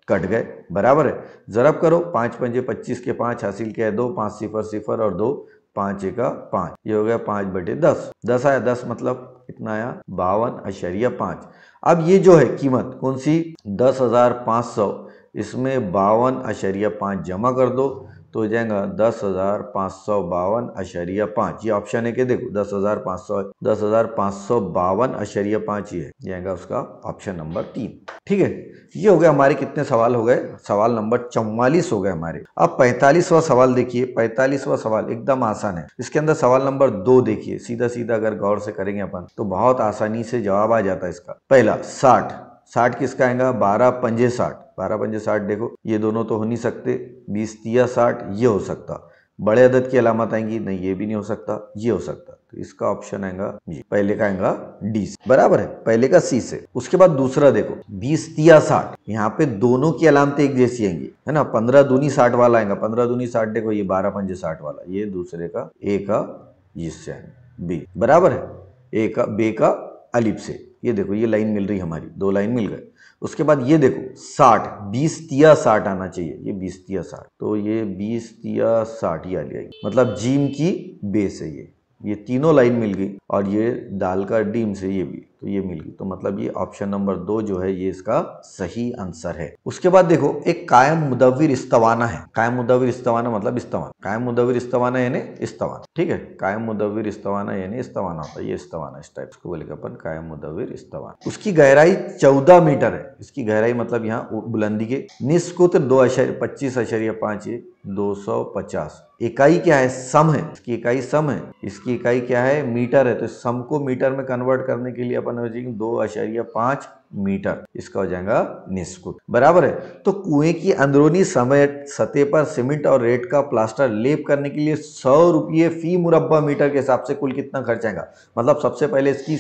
कट गए, बराबर है। ज़रब करो, 5 पंजे 25 के 5 हासिल किया 2, 5 सिफर सिफर और 2, 5 एका 5, ये हो गया 5/10। 10 आया, 10 मतलब कितना आया, 52.5। अब ये जो है कीमत कौन सी, 10,500, इसमें 52.5 जमा कर दो तो हो जाएगा 10,552.5। ये ऑप्शन है कि देखो 10,552.5 ही है, जाएगा उसका ऑप्शन नंबर 3। ठीक है, ये हो गया हमारे कितने सवाल हो गए, सवाल नंबर 44 हो गए हमारे। अब 45वां सवाल देखिए। 45वां सवाल एकदम आसान है। इसके अंदर सवाल नंबर 2 देखिए, सीधा सीधा अगर गौर से करेंगे अपन तो बहुत आसानी से जवाब आ जाता है इसका। पहला 60, 60 किसका आएगा, 12 पंजे 60, 12 पंजे 60, देखो ये दोनों तो हो नहीं सकते, 20 तिया 60, ये हो सकता। बड़े अदद की अलामत आएंगी, नहीं ये भी नहीं हो सकता, ये हो सकता। तो इसका ऑप्शन आएगा जी, पहले का आएगा डी, बराबर है, पहले का सी से। उसके बाद दूसरा देखो, 20 तिया 60, यहाँ पे दोनों की अलामतें एक जैसी आएंगी, है ना। 15 दूनी 60 वाला आएगा, 15 दूनी 60, देखो ये 12 पंजे 60 वाला, ये दूसरे का ए का इससे आएगा बी, बराबर है, ए का बे का अलिफ से। ये देखो ये लाइन मिल रही हमारी, 2 लाइन मिल गए। उसके बाद ये देखो 60, 20 तिया 60 आना चाहिए, ये 20 तिया 60, तो ये 20 तिया 60 ही आ जाएगी, मतलब जीम की बेस है ये तीनों लाइन मिल गई, और ये दाल का डीम से ये भी, तो ये मिल गई। तो मतलब ये ऑप्शन नंबर 2 जो है ये इसका सही आंसर है। उसके बाद देखो, एक कायम मुदव्विर इस्तवाना है। कायम मुदव्विर इस्तवाना मतलब इस्तवाना, कायम मुदव्विर इस्तवाना यानी इस्तवाना, ठीक है। कायम मुदव्विर इस्तवाना यानी इस्तवाना होता है, ये इस्तवाना इस टाइप को बोलेगा अपन, कायम मुदव्विर इस्तवाना। उसकी गहराई 14 मीटर है। इसकी गहराई मतलब यहाँ बुलंदी के निस्कुत्र 2.25.5, 250। इकाई क्या है, सम है, इसकी इकाई सम है, इसकी इकाई क्या है, मीटर है। तो सम को मीटर में कन्वर्ट करने के लिए अपन हो जाएंगे 2.5 मीटर, इसका हो जाएगा निस्कुत, बराबर है। तो कुएं की अंदरूनी सतह पर सीमेंट और रेत का प्लास्टर लेप करने के लिए 100 रुपये फी मुरब्बा मीटर के हिसाब से कुल कितना खर्च आएगा। मतलब सबसे पहले इसकी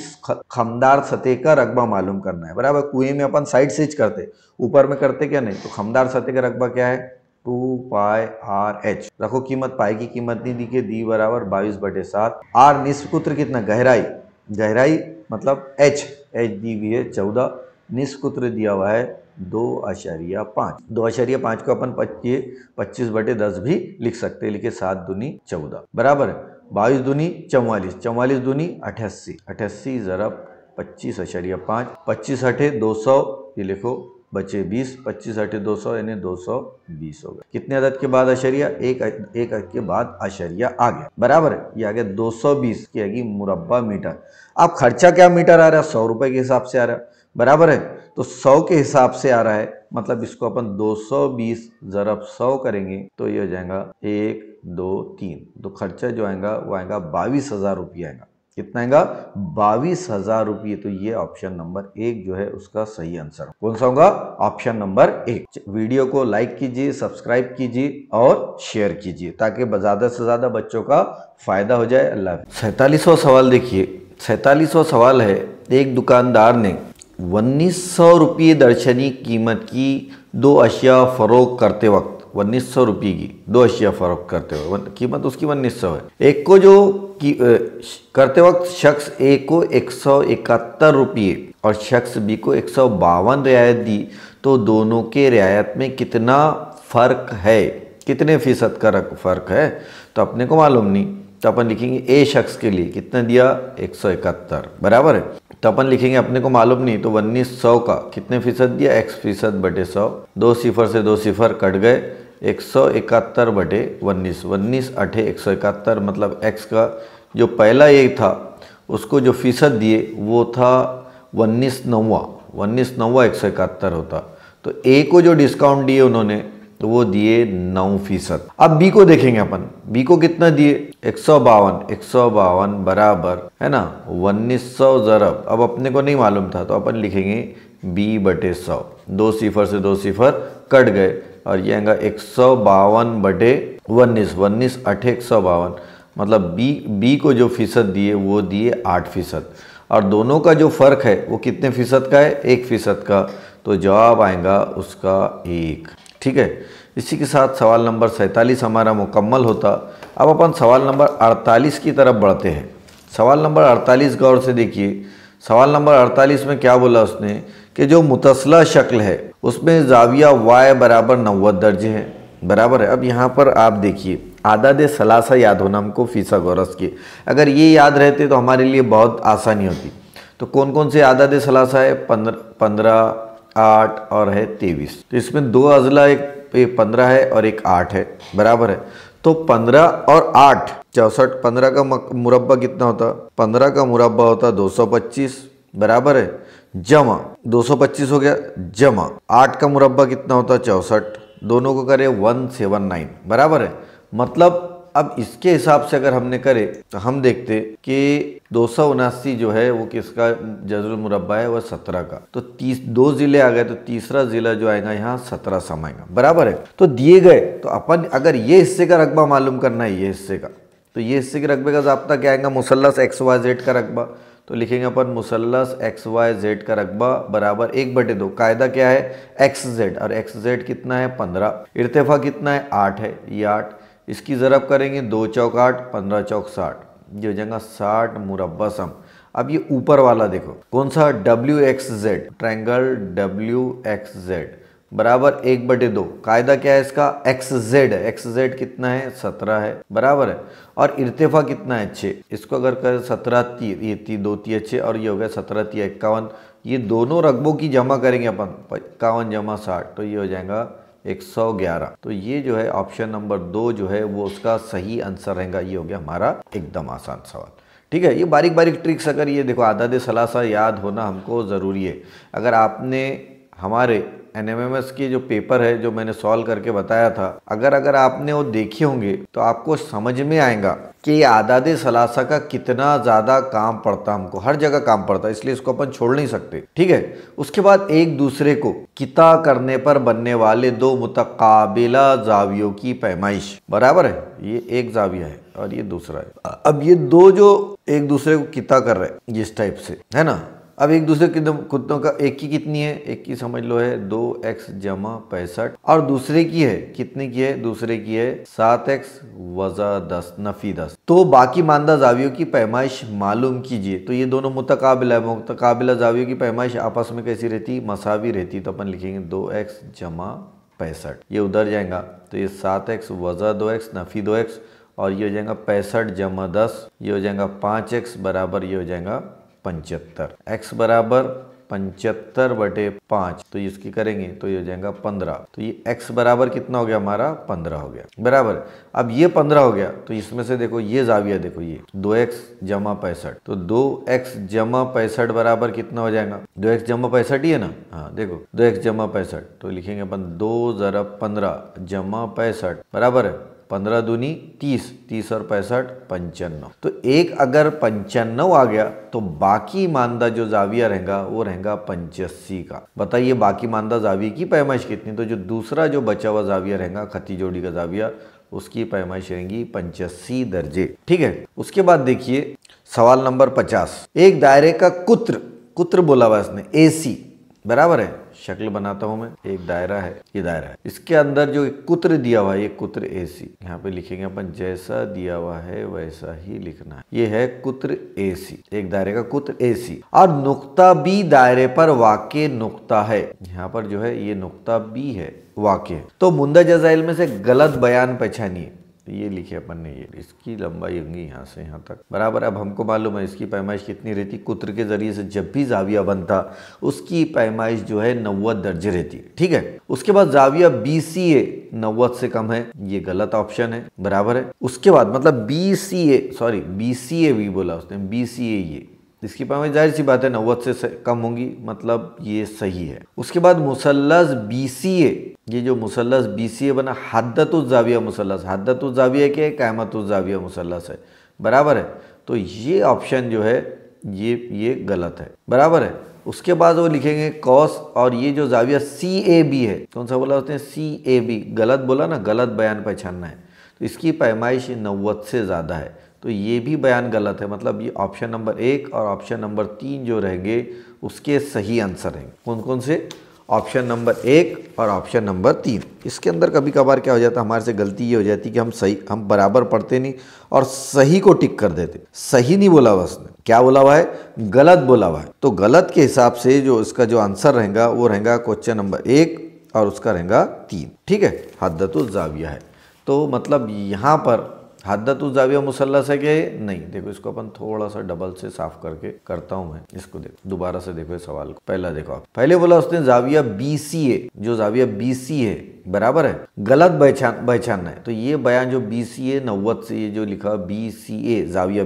खमदार सतह का रकबा मालूम करना है, बराबर। कुएं में अपन साइड से करते, ऊपर में करते क्या नहीं। तो खमदार सतह का रकबा क्या है, 2πRH। रखो कीमत, पाई की कीमत नहीं दी के, दी बराबर 22/7। आर निस्कुत्र कितना, गहराई, गहराई मतलब H दी हुई है 14, निस्कुत्र दिया हुआ है 2.5। 2.5 को अपन 25/10 भी लिख सकते हैं, लिखे 7 दूनी 14, बराबर है। 22 दूनी 44, 44 दूनी 88, 88 ज़रब 25.5, 25 अठे 200, ये लिखो बचे 20, 25 अठे 200 यानी 220 हो गए। कितने अदद के बाद अशरिया, एक अदद के बाद अशरिया आ गया, बराबर है। ये आ गया 220 की आएगी मुरब्बा मीटर। अब खर्चा क्या मीटर आ रहा है, 100 रुपए के हिसाब से आ रहा है, बराबर है। तो 100 के हिसाब से आ रहा है, मतलब इसको अपन 220 ज़रब 100 करेंगे तो ये हो जाएगा 1 2 3। तो खर्चा जो आएगा वो आएगा 22,000 रुपये आएगा। कितना आएगा, 22,000 रुपये। तो ये ऑप्शन नंबर 1 जो है उसका सही आंसर कौन सा होगा, ऑप्शन नंबर 1। वीडियो को लाइक कीजिए, सब्सक्राइब कीजिए और शेयर कीजिए ताकि ज्यादा से ज्यादा बच्चों का फायदा हो जाए। अल्लाह। 47वां सवाल देखिए। 47वां सवाल है, एक दुकानदार ने 1900 रुपये दर्शनी कीमत की 2 अशिया फरोख्त करते वक्त 1900 रुपये की, दो अशिया फरोख्त करते हुए कीमत उसकी 1900 है। एक को जो करते वक्त शख्स ए को 171 रुपये और शख्स बी को 152 रियायत दी, तो दोनों के रियायत में कितना फ़र्क है, कितने फीसद का फ़र्क है, तो अपने को मालूम नहीं। तो अपन लिखेंगे ए शख्स के लिए कितना दिया 171 बराबर है, तो अपन लिखेंगे अपने को मालूम नहीं, तो 1900 का कितने फीसद दिया x फीसद बटे 100, 2 सिफर से 2 सिफर कट गए, 171 बटे 19, 19 8 171, मतलब x का जो पहला ये था उसको जो फीसद दिए वो था 19/9, 19/9 171 होता। तो ए को जो डिस्काउंट दिए उन्होंने तो वो दिए 9%। अब बी को देखेंगे अपन, बी को कितना दिए 152 बराबर है ना 1900 ज़रब, अब अपने को नहीं मालूम था तो अपन लिखेंगे b बटे 100, 2 सिफर से 2 सिफर कट गए और ये आएगा 152 बटे 19, 19 8 152, मतलब बी को जो फीसद दिए वो दिए 8%, और दोनों का जो फ़र्क है वो कितने फीसद का है 1% का, तो जवाब आएगा उसका 1। ठीक है, इसी के साथ सवाल नंबर 47 हमारा मुकम्मल होता। अब अपन सवाल नंबर 48 की तरफ बढ़ते हैं। सवाल नंबर 48 गौर से देखिए, सवाल नंबर 48 में क्या बोला उसने कि जो मुतसला शक्ल है उसमें जाविया y बराबर 90 दर्जे है बराबर है। अब यहाँ पर आप देखिए आदाद सलासा याद होना हमको फीसा गौरस की, अगर ये याद रहते तो हमारे लिए बहुत आसानी होती। तो कौन कौन से आदाद सलासा है 15 8 और है 23, तो इसमें दो अजला एक 15 है और एक 8 है बराबर है। तो 15 और 8 64, 15 का मुरब्बा कितना होता 15 का मुरब्बा होता 225 बराबर है, जमा 225 हो गया, जमा 8 का मुरब्बा कितना होता 64, दोनों को करे 179 बराबर है। मतलब अब इसके हिसाब से अगर हमने करे तो हम देखते कि 279 जो है वो किसका जज़रुल मुरब्बा है, वह 17 का, तो 2 ज़िले आ गए, तो तीसरा ज़िला जो आएगा यहाँ 17 समाएगा बराबर है। तो दिए गए तो अपन अगर ये हिस्से का रकबा मालूम करना है, ये हिस्से का, तो ये हिस्से के रकबे का ज़ाब्ता क्या आएगा मुसल्लस XYZ का रकबा, तो लिखेंगे अपन मुसल्लस XYZ का रकबा बराबर 1/2, कायदा क्या है XZ, और XZ कितना है 15, इर्तिफा कितना है 8 है, ये 8, इसकी ज़रब करेंगे 2 चौक 8, 15 चौक 60, ये हो जाएगा 60 मुरब्बा सम। अब ये ऊपर वाला देखो कौन सा WXZ, ट्रायंगल WXZ बराबर 1/2, कायदा क्या है इसका XZ है, XZ कितना है 17 है बराबर है, और इर्तिफा कितना है 6, इसको अगर करें 17 तीर, ये 2 तीर 6 और ये हो गया 17 तीर 51, ये दोनों रकबों की जमा करेंगे अपन 51 जमा 60, तो ये हो जाएगा 111। तो ये जो है ऑप्शन नंबर 2 जो है वो उसका सही आंसर रहेगा। ये हो गया हमारा एकदम आसान सवाल। ठीक है, ये बारीक बारीक ट्रिक्स अगर ये देखो आदाद सलासा याद होना हमको ज़रूरी है। अगर आपने हमारे NMMS के जो पेपर है जो मैंने सॉल्व करके बताया था, अगर आपने वो देखे होंगे तो आपको समझ में आएगा कि आदाद सलासा का कितना ज़्यादा काम पड़ता, हमको हर जगह काम पड़ता है, इसलिए इसको अपन छोड़ नहीं सकते। ठीक है, उसके बाद एक दूसरे को किता करने पर बनने वाले दो मुतकाबिला जावियों की पैमाइश बराबर है, ये एक जाविया है और ये दूसरा है। अब ये दो जो एक दूसरे को किता कर रहे हैं इस टाइप से है ना, अब एक दूसरे कुत्तों का एक की कितनी है, एक की समझ लो है 2x जमा 65, और दूसरे की है कितने की है, दूसरे की है 7x वज़ा 10 नफी 10। तो बाकी मानदा जावियों की पैमाइश मालूम कीजिए। तो ये दोनों मुतकाबिला जावियों की पैमाइश आपस में कैसी रहती, मसावी रहती। तो अपन लिखेंगे 2x जमा 65, ये उधर जाएगा तो ये 7x वज़ा 2x नफी 2x, और ये हो जाएगा 65 जमा 10, ये हो जाएगा 5x बराबर ये हो जाएगा 75, x बराबर 75/5, तो इसकी करेंगे तो ये हो जाएगा 15, तो ये x बराबर कितना हो गया हमारा 15 हो गया बराबर। अब ये 15 हो गया तो इसमें से देखो ये जाविया देखो ये 2x जमा 65, तो 2x जमा 65 बराबर कितना हो जाएगा, 2x जमा 65 ही है ना, हाँ देखो 2x जमा 65, तो लिखेंगे अपन 2 × 15 जमा 65 बराबर है 15 दूनी 30, 30 और 65 55। तो एक अगर 95 आ गया तो बाकी मानदा जो जाविया रहेगा वो रहेगा 85 का। बताइए बाकी मानदा जाविया की पैमाइश कितनी, तो जो दूसरा जो बचा हुआ जाविया रहेगा खती जोड़ी का जाविया, उसकी पैमाइश रहेगी 85 दर्जे। ठीक है, उसके बाद देखिए सवाल नंबर 50, एक दायरे का कुत्र बोला हुआ इसने AC बराबर है, शक्ल बनाता हूं मैं। एक दायरा है, ये दायरा है, इसके अंदर जो एक कुत्र दिया हुआ है, ये कुत्र AC, यहाँ पे लिखेंगे अपन जैसा दिया हुआ है वैसा ही लिखना है। ये है कुत्र AC, एक दायरे का कुत्र AC। और नुक्ता B दायरे पर वाक़ नुक्ता है, यहाँ पर जो है ये नुक्ता B है, वाक़। तो मुंदरजा झैल में से गलत बयान पहचानिए। तो ये लिखे अपन ने, ये इसकी लंबाई होंगी यहाँ से यहाँ तक, बराबर। अब हमको मालूम है इसकी पैमाइश कितनी रहती, कुत्र के जरिए से जब भी जाविया बनता उसकी पैमाइश जो है 90 दर्जे रहती है, ठीक है। उसके बाद जाविया BCA 90 से कम है, ये गलत ऑप्शन है, बराबर है। उसके बाद मतलब BCA भी बोला उसने, BCA, ये इसकी पैमाइश जाहिर सी बात है 90 से कम होंगी, मतलब ये सही है। उसके बाद मुसल्लस BCA, ये जो मुसल्लस BCA बना हद्दतुज़ ज़ाविया मुसल्लस, हद्दतुज़ ज़ाविया क्या है, क़ाइमतुज़ ज़ाविया मुसल्लस है, बराबर है। तो ये ऑप्शन जो है ये गलत है, बराबर है। उसके बाद वो लिखेंगे कॉस, और ये जो ज़ाविया CAB है, कौन सा बोला उसने, CAB, गलत बोला ना, गलत बयान पहचानना है। तो इसकी पैमाइश 90 से ज़्यादा है, तो ये भी बयान गलत है। मतलब ये ऑप्शन नंबर 1 और ऑप्शन नंबर 3 जो रहेंगे उसके सही आंसर हैं। कौन कौन से, ऑप्शन नंबर 1 और ऑप्शन नंबर 3। इसके अंदर कभी कभार क्या हो जाता है, हमारे से गलती ये हो जाती है कि हम बराबर पढ़ते नहीं और सही को टिक कर देते। सही नहीं बोला हुआ उसने, क्या बोला हुआ है, गलत बोला हुआ है। तो गलत के हिसाब से जो इसका जो आंसर रहेगा वो रहेगा क्वेश्चन नंबर 1 और उसका रहेगा 3, ठीक है। हद्दतुज़ ज़ाविया है, तो मतलब यहाँ पर हद्दतुज़ ज़ाविया मुसल्लस है क्या, नहीं। देखो इसको अपन थोड़ा सा डबल से साफ करके करता हूं मैं, इसको देखो दोबारा से, देखो इस सवाल को। पहला देखो आप, पहले बोला उसने ज़ाविया BCA, जो ज़ाविया BC है, बराबर है, गलत पहचानना है। तो ये बयान जो BCA 90 से, ये जो लिखा BCA, ज़ाविया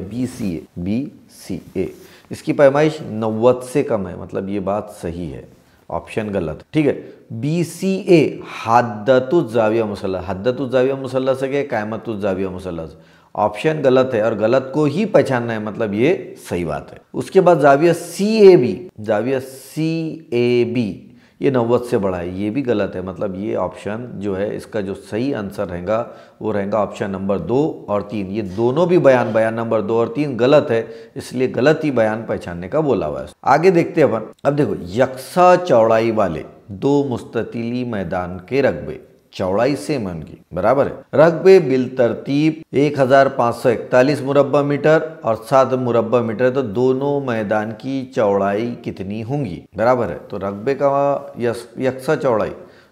BCA, इसकी पैमाइश 90 से कम है, मतलब ये बात सही है, ऑप्शन गलत, ठीक है। BCA हद्दतुज़ ज़ाविया मुसल्लस, हद्दतुज़ ज़ाविया मुसल्लस है क्या, क़ाइमतुज़ ज़ाविया मुसल्लस, ऑप्शन गलत है और गलत को ही पहचानना है, मतलब ये सही बात है। उसके बाद ज़ाविया CAB, ज़ाविया CAB ये 90 से बड़ा है, ये भी गलत है। मतलब ये ऑप्शन जो है इसका जो सही आंसर रहेगा वो रहेगा ऑप्शन नंबर 2 और 3। ये दोनों भी बयान नंबर 2 और 3 गलत है, इसलिए गलत ही बयान पहचानने का बोला हुआ है। आगे देखते हैं अपन। अब देखो, यकसा चौड़ाई वाले 2 मुस्ततिली मैदान के रकबे, चौड़ाई सेम है उनकी, बराबर है। रकबे बिल तरतीब 1541 मुरब्बा मीटर और 7 मुरब्बा मीटर है, तो दोनों मैदान की चौड़ाई कितनी होंगी, बराबर है। तो रकबे का यकसा चौड़ाई,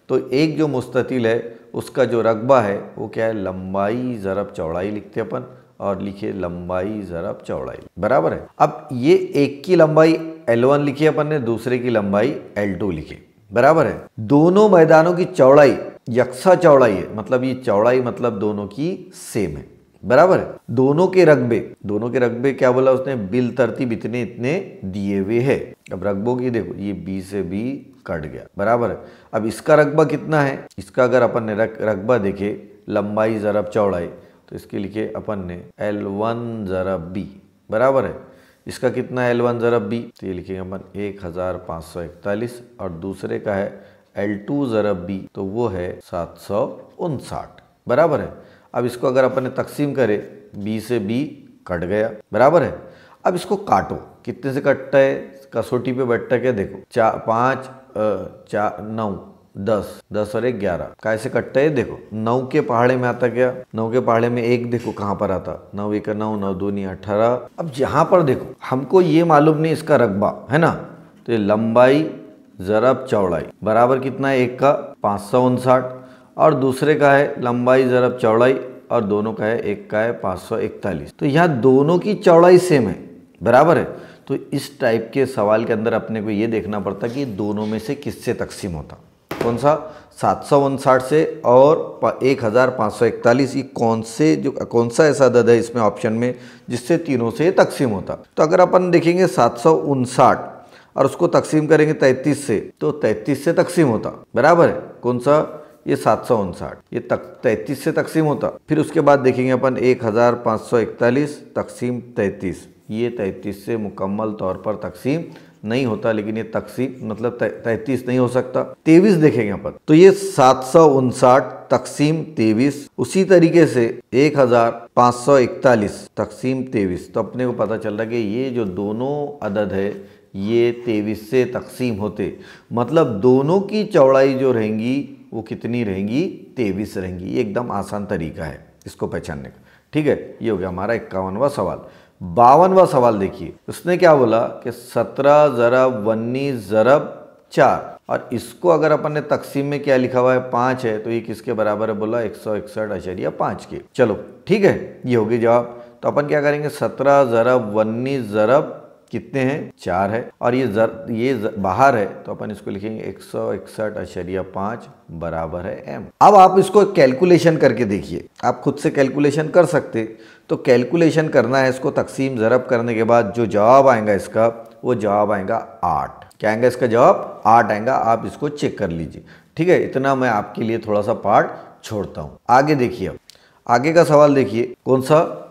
तो एक जो मुस्ततिल है उसका जो रकबा है वो क्या है, लंबाई ज़रब चौड़ाई लिखते अपन, और लिखे लंबाई ज़रब चौड़ाई, बराबर है। अब ये एक की लंबाई L1 लिखी अपन ने, दूसरे की लंबाई L2 लिखी, बराबर है। दोनों मैदानों की चौड़ाई यकसा चौड़ाई है, मतलब ये चौड़ाई मतलब दोनों की सेम है, बराबर है। दोनों के रकबे क्या बोला उसने, बिल तरतीब इतने इतने दिए हुए है। अब रकबों की देखो, ये B से B कट गया, बराबर है। अब इसका रकबा कितना है, इसका अगर अपन ने रकबा देखे, लंबाई ज़रब चौड़ाई, तो इसके लिखे अपन ने L1 ज़रब B, बराबर है। इसका कितना है L1 ज़रब B, तो ये लिखेंगे अपन 1541, और दूसरे का है L2 ज़रब B, तो वो है 759, बराबर है। अब इसको अगर अपन ने तकसीम करे, B से B कट गया, बराबर है। अब इसको काटो, कितने से कटता है, कसौटी पे बैठता है क्या, देखो 5 4 9 10 और 1 11, कैसे कटता है, देखो 9 के पहाड़े में आता क्या, 9 के पहाड़े में 1 देखो कहाँ पर आता, 9 1 9 9 2 18। अब यहाँ पर देखो हमको ये मालूम नहीं इसका रकबा है ना, तो ये लंबाई ज़रब चौड़ाई बराबर कितना है, एक का 559 और दूसरे का है लंबाई ज़रब चौड़ाई, और दोनों का है, एक का है 541। तो यहाँ दोनों की चौड़ाई सेम है, बराबर है। तो इस टाइप के सवाल के अंदर अपने को ये देखना पड़ता कि दोनों में से किससे तकसीम होता, कौन सा 759 से और 1541, ये कौन सा ऐसा अदद है इसमें ऑप्शन में जिससे तीनों से तकसीम होता। तो अगर अपन देखेंगे 759 और उसको तकसीम करेंगे 33 से, तो 33 से तकसीम होता, बराबर है। कौन सा, ये 759, ये 33 से तकसीम होता। फिर उसके बाद देखेंगे अपन 1541 तकसीम 33, ये 33 से मुकम्मल तौर पर तकसीम नहीं होता, लेकिन ये तकसीम मतलब 33 नहीं हो सकता। 23 देखेंगे अपन, तो ये 759 तकसीम 23, उसी तरीके से 1541 तकसीम 23। तो अपने को पता चल रहा है कि ये जो दोनों अदद है ये 23 से तकसीम होते, मतलब दोनों की चौड़ाई जो रहेंगी वो कितनी रहेंगी, 23 रहेंगी। ये एकदम आसान तरीका है इसको पहचानने का। ठीक है, ये हो गया हमारा 51वां सवाल। 52वां सवाल देखिए, उसने क्या बोला कि 17 ज़रब 19 ज़रब 4, और इसको अगर अपन ने तकसीम में क्या लिखा हुआ है 5 है, तो ये किसके बराबर है बोला 161.5 के। चलो ठीक है, ये हो गई जवाब। तो अपन क्या करेंगे 17 ज़रब 19 ज़रब कितने हैं 4 है, और ये बाहर है तो अपन इसको लिखेंगे 161.5 बराबर है m। अब आप इसको कैलकुलेशन करके देखिए, आप खुद से कैलकुलेशन कर सकते। तो कैलकुलेशन करना है इसको तकसीम ज़रब करने के बाद जो जवाब आएगा इसका, वो जवाब आएगा 8। क्या आएगा इसका जवाब 8 आएगा। आप इसको चेक कर लीजिए। ठीक है, इतना मैं आपके लिए थोड़ा सा पार्ट छोड़ता हूँ। आगे देखिए, अब आगे का सवाल देखिए कौन सा,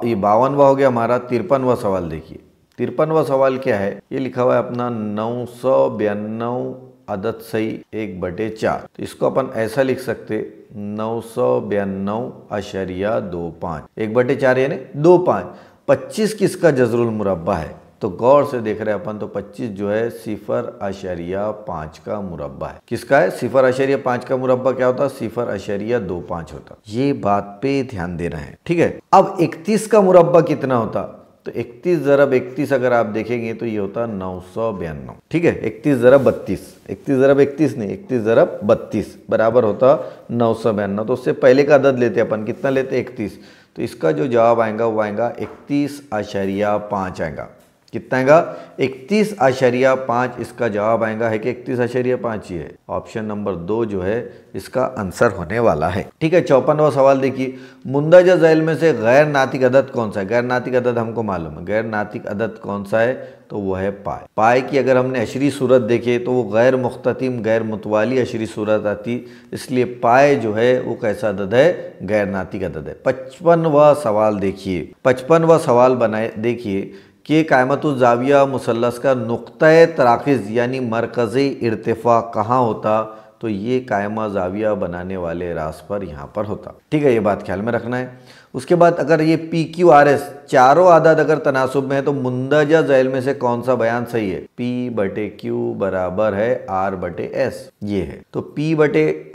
ये 52वां हो गया हमारा। 53वां सवाल देखिए, 53वां सवाल क्या है, ये लिखा हुआ है अपना 992 अदद सही 1/4। तो इसको अपन ऐसा लिख सकते 992.25 1/4 यानी 25। 25 किसका जज़रुल मुरब्बा है, तो गौर से देख रहे हैं अपन, तो 25 जो है 0.5 का मुरब्बा है। किसका है 0.5 का मुरब्बा क्या होता है 0.25 होता। ये बात पे ध्यान देना है। ठीक है, अब 31 का मुरब्बा कितना होता, तो 31 ज़रब 31 अगर आप देखेंगे तो ये होता 992। ठीक है, 31 ज़रब 32, 31 ज़रब 31 नहीं, 31 ज़रब 32 बराबर होता 992। तो उससे पहले का अदद लेते अपन, कितना लेते 31। तो इसका जो जवाब आएगा वो आएगा 31.5 आएगा। कितना आएगा 31.5 इसका जवाब आएगा है कि 31.5 ही है। ऑप्शन नंबर 2 जो है इसका आंसर होने वाला है। ठीक है, 54वां सवाल देखिए, मुंदरजा झैल में से गैर नातिक अदद कौन सा है। गैर नातिक अदद हमको मालूम है, गैर नातिक अदद कौन सा है, तो वो है पाए। पाए की अगर हमने अशरी सूरत देखे तो वो गैर मुख्ततिम गैर मुतवाली अशरी सूरत आती, इसलिए पाए जो है वो कैसा अदद है, गैर नातिक अदद है। 55वां सवाल देखिए, 55वां सवाल बनाए देखिए कि कायमतुज़ ज़ाविया मुसल्लस का नुक्ता तराकिज़ यानी मरकज़ी इर्तिफ़ा कहाँ होता, तो ये कायमा ज़ाविया बनाने वाले रास पर यहाँ पर होता। ठीक है, ये बात ख्याल में रखना है। उसके बाद अगर ये PQRS चारों आदत अगर तनासुब में है तो मुंदरजा झैल में से कौन सा बयान सही है, P/Q बराबर है R/S, ये है। तो P/,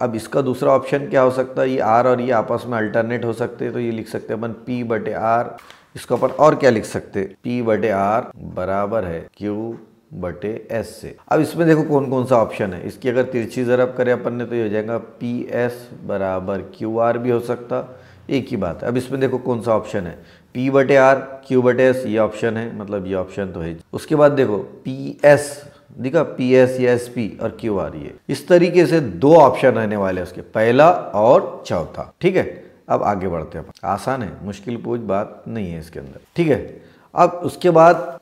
अब इसका दूसरा ऑप्शन क्या हो सकता है, ये R और ये आपस में अल्टरनेट हो सकते हैं, तो ये लिख सकते हैं अपन P/R। इसको अपन और क्या लिख सकते, P/R बराबर है Q/S से। अब इसमें देखो कौन कौन सा ऑप्शन है, इसकी अगर तिरछी ज़रब करें अपन ने तो ये हो जाएगा PS बराबर QR भी हो सकता, एक ही बात है। अब इसमें देखो कौन सा ऑप्शन है, P/R Q/S, ये ऑप्शन है, मतलब ये ऑप्शन तो है। उसके बाद देखो PS दिखा, PS या SP और QR, ये इस तरीके से 2 ऑप्शन रहने वाले उसके, पहला और चौथा। ठीक है, अब आगे बढ़ते हैं। आसान है, मुश्किल कुछ बात नहीं है इसके अंदर। ठीक है, अब उसके बाद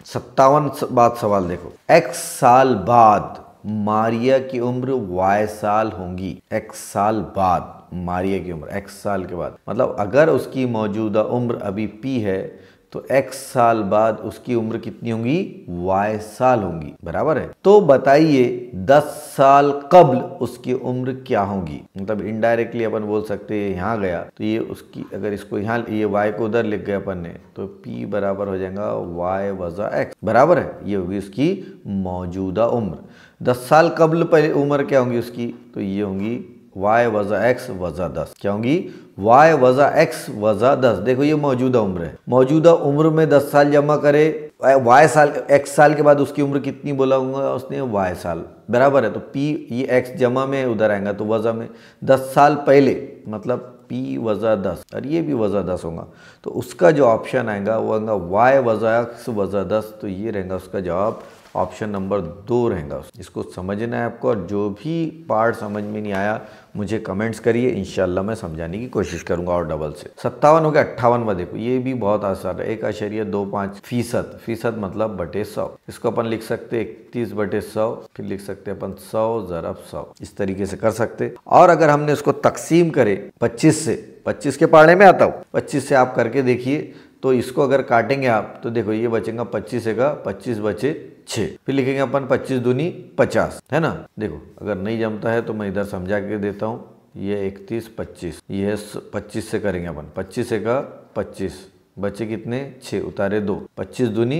57वां सवाल देखो, X साल बाद मारिया की उम्र Y साल होंगी। X साल बाद मारिया की उम्र, X साल के बाद, मतलब अगर उसकी मौजूदा उम्र अभी P है तो X साल बाद उसकी उम्र कितनी होंगी, Y साल होंगी, बराबर है। तो बताइए 10 साल कब्ल उसकी उम्र क्या होगी, मतलब इनडायरेक्टली अपन बोल सकते हैं यहाँ गया तो ये उसकी, अगर इसको यहाँ ये Y को उधर लिख गए अपन ने तो P बराबर हो जाएगा Y वज़ा X, बराबर है। ये होगी उसकी मौजूदा उम्र। 10 साल कब्ल पहले उम्र क्या होंगी उसकी, तो ये होंगी Y वज़ा X वज़ा 10, क्या होंगी Y वज़ा X वज़ा 10। देखो ये मौजूदा उम्र है, मौजूदा उम्र में 10 साल जमा करे, Y साल X साल के बाद उसकी उम्र कितनी बोलाऊंगा उसने, Y साल, बराबर है। तो P ये X जमा में उधर आएगा तो वज़ा में 10 साल पहले, मतलब P वज़ा 10 और ये भी वज़ा 10 होगा, तो उसका जो ऑप्शन आएगा वो आएगा Y वज़ा X वज़ा 10। तो ये रहेगा उसका जवाब, ऑप्शन नंबर 2 रहेगा। इसको समझना है आपको, और जो भी पार्ट समझ में नहीं आया मुझे कमेंट्स करिए, इंशाल्लाह मैं समझाने की कोशिश करूंगा और डबल से। 57 हो गया। 58वां देखो, ये भी बहुत आसान है, 1.25% फीसद मतलब बटे 100। इसको अपन लिख सकते 31/100, फिर लिख सकते अपन 100 ज़रब 100, इस तरीके से कर सकते। और अगर हमने उसको तकसीम करे 25 से, 25 के पढ़ने में आता हूँ, 25 से आप करके देखिए, तो इसको अगर काटेंगे आप तो देखो ये बचेगा 25 का 25 बचे 6, फिर लिखेंगे अपन 25 दूनी 50, है ना। देखो अगर नहीं जमता है तो मैं इधर समझा के देता हूँ, ये 31 25, ये 25 से करेंगे अपन, 25 का 25 बचे कितने 6, उतारे 2, 25 दूनी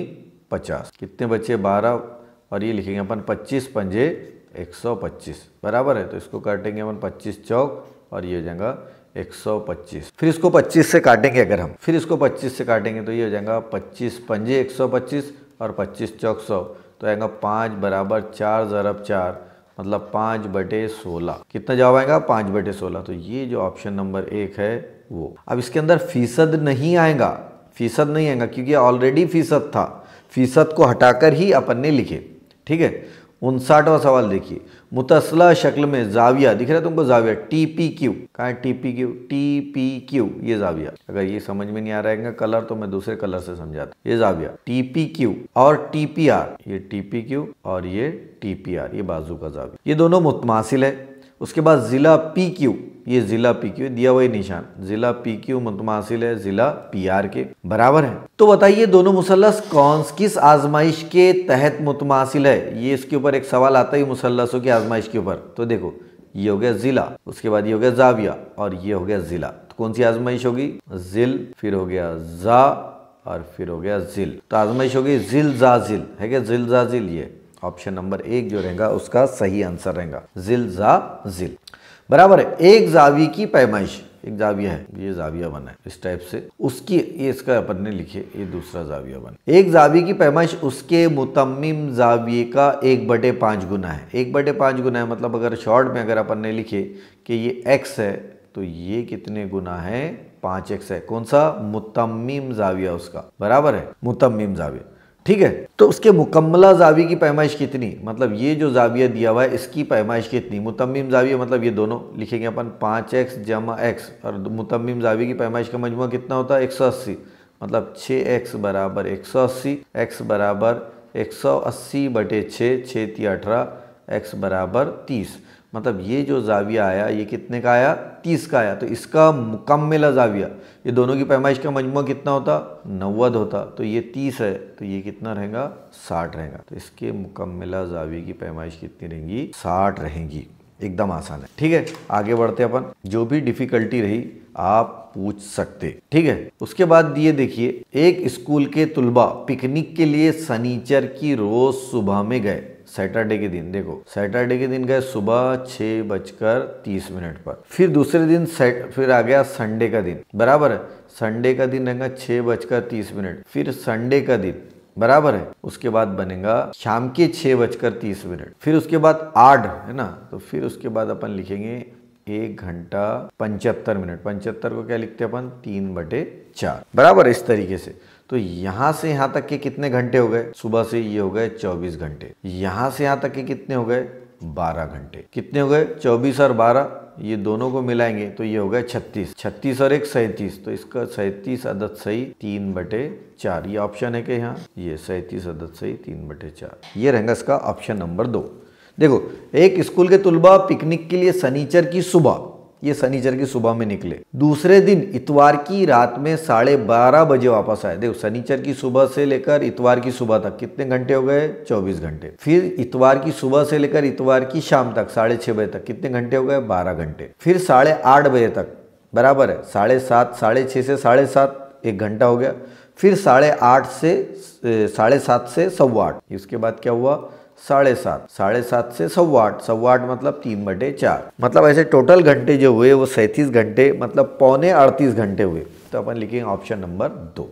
50। कितने बचे 12 और ये लिखेंगे अपन 25 पंजे 125 बराबर है। तो इसको काटेंगे अपन 25 चौक और ये हो जाएगा 125। फिर इसको 25 से काटेंगे अगर हम, फिर इसको 25 से काटेंगे तो ये हो जाएगा 25 पंजे 125 और 25 चौक 100 तो आएगा 5 बराबर 4 ज़रब 4 मतलब 5/16। कितना जवाब आएगा 5/16। तो ये जो ऑप्शन नंबर 1 है वो। अब इसके अंदर फीसद नहीं आएगा, फीसद नहीं आएगा क्योंकि ऑलरेडी फीसद था, फीसद को हटाकर ही अपन ने लिखे। ठीक है। 59वां सवाल देखिए, मुतसला शक्ल में जाविया दिख रहा है तुमको, जाविया TPQ, कहाँ है TPQ ये जाविया। अगर ये समझ में नहीं आ रहा है कलर तो मैं दूसरे कलर से समझाता। ये जाविया TPQ और TPR, ये TPQ और ये TPR, ये बाजू का जाविया, ये दोनों मुतमासिल है। उसके बाद जिला PQ, ये जिला PQ दिया हुआ निशान, जिला PQ मुतमासिल है जिला PR के बराबर है। तो बताइए दोनों मुसल्लस किस आजमाइश के तहत मुतमासिल है। ये इसके ऊपर एक सवाल आता है मुसल्लसों की आजमाइश के ऊपर। तो देखो ये हो गया जिला, उसके बाद ये हो गया जाविया और ये हो गया जिला। तो कौन सी आजमाइश होगी, जिल, फिर हो गया जा और फिर हो गया जिल। तो आजमाइश होगी जिल जा जिल, है क्या, जिल जा जिल। ये ऑप्शन नंबर 1 जो रहेगा उसका सही आंसर रहेगा, जिल जा जिल बराबर है। एक जावी की पैमाइश, एक जाविया है, ये जाविया बना है इस टाइप से, उसकी ये इसका अपन ने लिखे, ये दूसरा जाविया बना। एक जावी की पैमाइश उसके मुतम्मिम जाविये का 1/5 गुना है। 1/5 गुना है मतलब अगर शॉर्ट में अगर अपन ने लिखे कि ये x है तो ये कितने गुना है, 5x है। कौन सा, मुतम्मिम जाविया उसका बराबर है, मुतम्मिम जाविया। ठीक है। तो उसके मुकम्मला जावी की पैमाइश कितनी, मतलब ये जो जाविया दिया हुआ है इसकी पैमाइश कितनी, मुतम्मिम जाविया मतलब ये दोनों लिखेंगे अपन 5x जमा x और मुतम्मिम जावी की पैमाइश का मजमुआ कितना होता है 180 मतलब 6x बराबर 180, x बराबर 180/6, 6 18, x बराबर 30। मतलब ये जो जाविया आया ये कितने का आया, 30 का आया। तो इसका मुकम्मला जाविया, ये दोनों की पैमाइश का मजमुआ कितना होता, 90 होता। तो ये 30 है तो ये कितना रहेगा, 60 रहेगा। तो इसके मुकम्मला जाविया की पैमाइश कितनी रहेंगी, 60 रहेंगी। एकदम आसान है। ठीक है, आगे बढ़ते अपन, जो भी डिफिकल्टी रही आप पूछ सकते। ठीक है। उसके बाद ये देखिए, एक स्कूल के तुलबा पिकनिक के लिए सनीचर की रोज सुबह में गए, सैटरडे के दिन, देखो सैटरडे के दिन गए सुबह 6:30 पर। फिर दूसरे दिन फिर आ गया संडे का दिन बराबर है, संडे का दिन रहेगा 6:30, फिर संडे का दिन बराबर है। उसके बाद बनेगा शाम के 6:30, फिर उसके बाद 8 है ना, तो फिर उसके बाद अपन लिखेंगे 1 घंटा 75 मिनट। 75 को क्या लिखते हैं अपन, 3/4 बराबर, इस तरीके से। तो यहाँ से यहाँ तक के कितने घंटे हो गए, सुबह से ये हो गए 24 घंटे। यहाँ से यहाँ तक के कितने हो गए, 12 घंटे। कितने हो गए, 24 और 12, ये दोनों को मिलाएंगे तो ये हो गए 36। 36 और 1 37, तो इसका 37 अदद सही 3/4। ये ऑप्शन है कि यहाँ ये 37 अदद सही 3/4, ये रहेगा इसका ऑप्शन नंबर 2। देखो, एक स्कूल के तुलबा पिकनिक के लिए शनिचर की सुबह, ये शनिचर की सुबह में निकले, दूसरे दिन इतवार की रात में 12:30 बजे वापस आए। देखो शनिचर की सुबह से लेकर इतवार की सुबह तक कितने घंटे हो गए, 24 घंटे। फिर इतवार की सुबह से लेकर इतवार की शाम तक 6:30 बजे तक कितने घंटे हो गए, 12 घंटे। फिर 8:30 बजे तक बराबर है, 7:30, 6:30 से 7:30 1 घंटा हो गया। फिर 7:30 से 7:30 इसके बाद क्या हुआ, 7:30 से 8:15 मतलब 3/4। मतलब ऐसे टोटल घंटे जो हुए वो 37 घंटे मतलब पौने 38 घंटे हुए। तो अपन लिखेंगे ऑप्शन नंबर 2।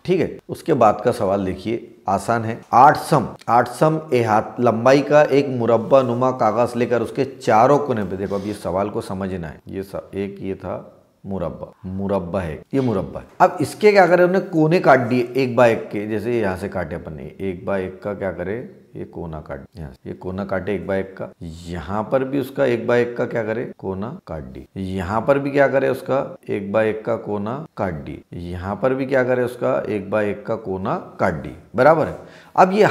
ठीक है। उसके बाद का सवाल देखिए, आसान है। 8 सम हाथ लंबाई का एक मुरब्बा नुमा कागज लेकर उसके चारों कोने पे, देखो अब ये सवाल को समझना है, ये था मुरब्बा है, ये मुरब्बा है। अब इसके क्या करें, उन्हें कोने काट दिए 1/1 के, जैसे यहाँ से काटे अपन ने 1/1 का, क्या करे ये कोना काट, यहाँ ये कोना काटे 1/1 का। यहाँ पर भी उसका 1/1 का क्या करे, कोना काट दी। यहाँ पर भी क्या करे, उसका 1/1 का कोना काट दी। यहाँ पर भी क्या करे, उसका 1/1 का कोना काट दी बराबर है। अब ये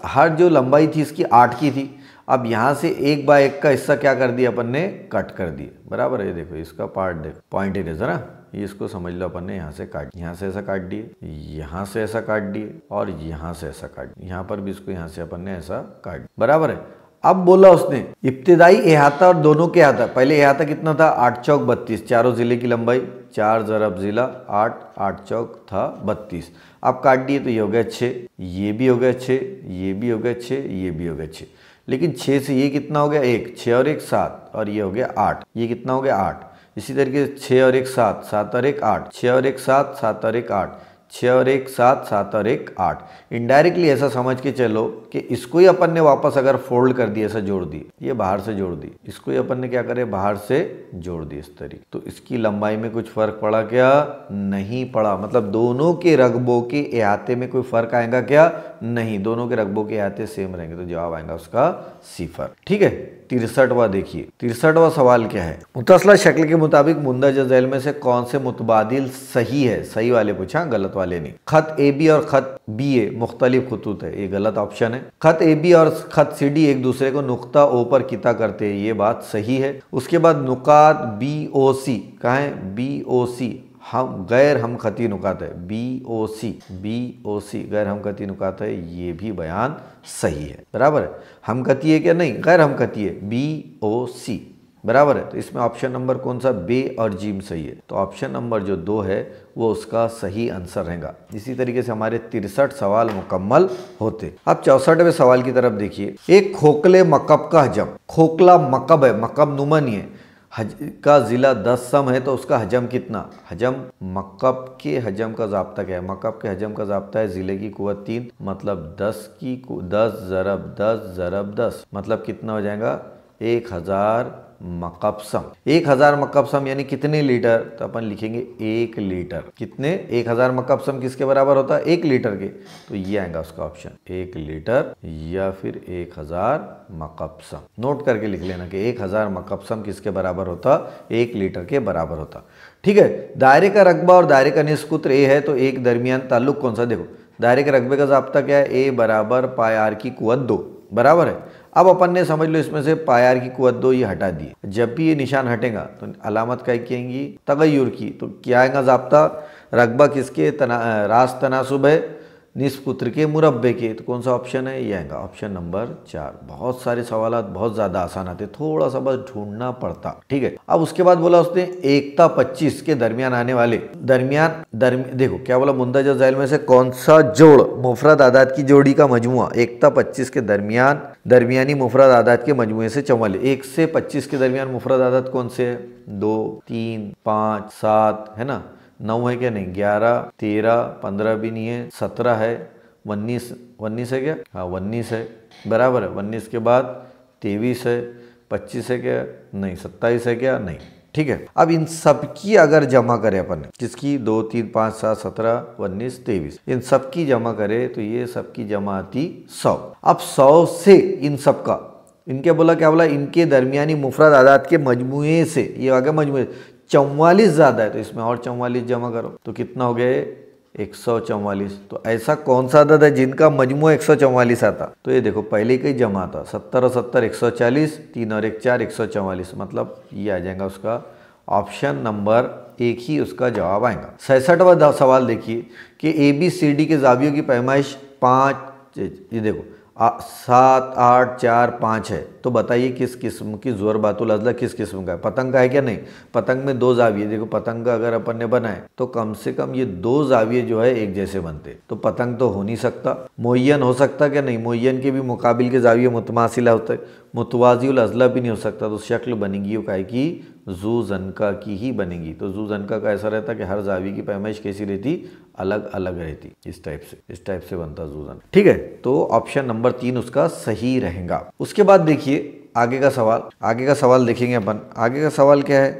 हर जो लंबाई थी इसकी 8 की थी। अब यहाँ से 1/1 का हिस्सा क्या कर दिया अपन ने, कट कर दिया बराबर है। ये देखो इसका पार्ट देखो, पॉइंट इरेजर ना, ये इसको समझ लो अपन ने यहाँ से काट, यहाँ से ऐसा काट दिए, यहाँ से ऐसा काट दिए और यहाँ से ऐसा काट, यहाँ पर भी इसको यहाँ से अपन ने ऐसा काट बराबर है। अब बोला उसने इब्तिदाई अहाता और दोनों के अहाता, पहले अहाता कितना था 8 चौक 32, चारों जिले की लंबाई। 4 ज़रब ज़िला 8, 8 चौक था 32। आप काट दिए तो ये हो गया 6, ये भी हो गया 6, ये भी हो गया 6, ये भी हो गया 6। लेकिन 6 से ये कितना हो गया 1, 6 और 1 7 और ये हो गया 8, ये कितना हो गया 8। इसी तरीके से 6 और 1 7, 7 और 1 8, 6 और 1 7, 7 और 1 8, 6 और 1 7, 7 और 1 8। इनडायरेक्टली ऐसा समझ के चलो कि इसको ही अपन ने वापस अगर फोल्ड कर दिया, ऐसा जोड़ दी, ये बाहर से जोड़ दी, इसको ही अपन ने क्या करे बाहर से जोड़ दी इस तरीके। तो इसकी लंबाई में कुछ फर्क पड़ा क्या? नहीं पड़ा। मतलब दोनों के रकबों के अहाते में कोई फर्क आएगा क्या? नहीं, दोनों के रकबों के अहाते सेम रहेंगे। तो जवाब आएगा उसका सिफर। ठीक है। 63वां देखिए, 63वां सवाल क्या है? मुतसला शक्ल के मुताबिक मुंदरजा झैल में से कौन से मुतबादिल सही है? सही वाले पूछा, गलत वाले नहीं। खत ए बी और खत बी ए मुख्तलिफ खतूत है, ये गलत ऑप्शन है। खत ए बी और खत सी डी एक दूसरे को नुक्ता ओ पर किता करते हैं, ये बात सही है। उसके बाद नुकात बी ओ सी, कहाँ है? बी ओ सी हम गैर हम खती नुकात है, बी ओ सी गैर हम खती नुकात है, ये भी बयान सही है। बराबर है। हम खती है क्या? नहीं, गैर हम खती है, बी ओ सी। बराबर है। तो इसमें ऑप्शन नंबर कौन सा? बे और जीम सही है। तो ऑप्शन नंबर जो 2 है वो उसका सही आंसर रहेगा। इसी तरीके से हमारे 63 सवाल मुकम्मल होते। अब 64वें सवाल की तरफ देखिए। एक खोखले मकब का हजम, खोखला मकब है, मकब नुमा नहीं है, का ज़िला 10 सम है तो उसका हजम कितना? हजम मकब के हजम का ज़ाब्ता क्या है? मकब के हजम का ज़ाब्ता है ज़िले की कुव्वत 3, मतलब 10 ज़रब 10 ज़रब 10, मतलब कितना हो जाएगा? 1000 मकब सम। 1000 मकब सम यानी कितने लीटर? तो अपन लिखेंगे 1 लीटर। कितने? 1000 मकब सम किसके बराबर होता है? 1 लीटर के। तो ये आएगा उसका ऑप्शन, 1 लीटर या फिर 1000 मकब सम। नोट करके लिख लेना कि 1000 मकब सम किसके बराबर होता? 1 लीटर के बराबर होता। ठीक है। दायरे का रकबा और दायरे का निस्फ कुत्र ए है तो एक दरमियान ताल्लुक कौन सा? देखो, दायरे के रकबे का ज़ाब्ता क्या है? ए बराबर पाई आर की कुव्वत 2। बराबर है। अब अपन ने समझ लो इसमें से पाई आर की कुव्वत 2 ये हटा दी। जब भी ये निशान हटेगा तो अलामत क्या कहेंगी? तगय्युर की। तो क्या आएगा ज़ाब्ता? रकबा किसके रास्त तनासुब है? निस्फ कुत्र के मुरब्बे के। तो कौन सा ऑप्शन है? ये आएगा ऑप्शन नंबर 4। बहुत सारे सवाल बहुत ज़्यादा आसान आते, थोड़ा सा बस ढूंढना पड़ता। ठीक है। अब उसके बाद बोला उसने एकता 25 के दरमियान आने वाले देखो क्या बोला? मुंदरजा झैल में से कौन सा जोड़ मुफरद आदाद की जोड़ी का मजमुआ एकता 25 के दरमियानी मुफरद आदाद के मजमुए से 44। 1 से 25 के दरमियान मुफरद आदाद कौन से है? 2, 3, 5, 7 है ना? 9 है क्या? नहीं। 11, 13, 15 भी नहीं है, 17 है, 19 है क्या? हाँ 19 है। बराबर है। 19 के बाद 23 है, 25 है क्या? नहीं। 27 है क्या? नहीं। ठीक है। अब इन सब की अगर जमा करें अपन, किसकी? 2, 3, 5, 7, 17, 19, 23, इन सब की जमा करें तो ये सब की जमा आती 100। अब 100 से इन सब का, इनके बोला क्या बोला? इनके दरमियानी मुफरद आदाद के मजमुए से, ये आ गया मजमुए, 44 ज़्यादा है तो इसमें और 44 जमा करो तो कितना हो गया? 144। तो ऐसा कौन सा अदद है जिनका मजमुआ 144 आता? तो ये देखो पहले का ही जमा था, 70 और 70 140, 3 और 1 4, 144, मतलब ये आ जाएगा उसका ऑप्शन नंबर 1 ही उसका जवाब आएगा। 66वां सवाल देखिए कि ABCD के जावियों की पैमाइश 5, ये देखो 7, 8, 4, 5 है। तो बताइए किस किस्म की ज़ुरबातुल अज़ला किस किस्म का है? पतंग का है क्या? नहीं। पतंग में 2 जाविये, देखो पतंग का अगर अपन ने बनाए तो कम से कम ये 2 जाविये जो है एक जैसे बनते, तो पतंग तो हो नहीं सकता। मुय्यन हो सकता क्या? नहीं। मुय्यन के भी मुकाबिल के जाविये मुतमासिला होते हैं। मुतवाज़िउल अज़ला भी नहीं हो सकता। तो शक्ल बनेगी वो काहे की? जू ज़नका की ही बनेगी। तो जू ज़नका का ऐसा रहता कि हर जाविये की पैमाइश कैसी रहती? अलग अलग रहती। इस टाइप से बनता जू ज़न। ठीक है। तो ऑप्शन नंबर 3 उसका सही रहेगा। उसके बाद देखिए आगे का सवाल देखेंगे अपन। आगे का सवाल क्या है?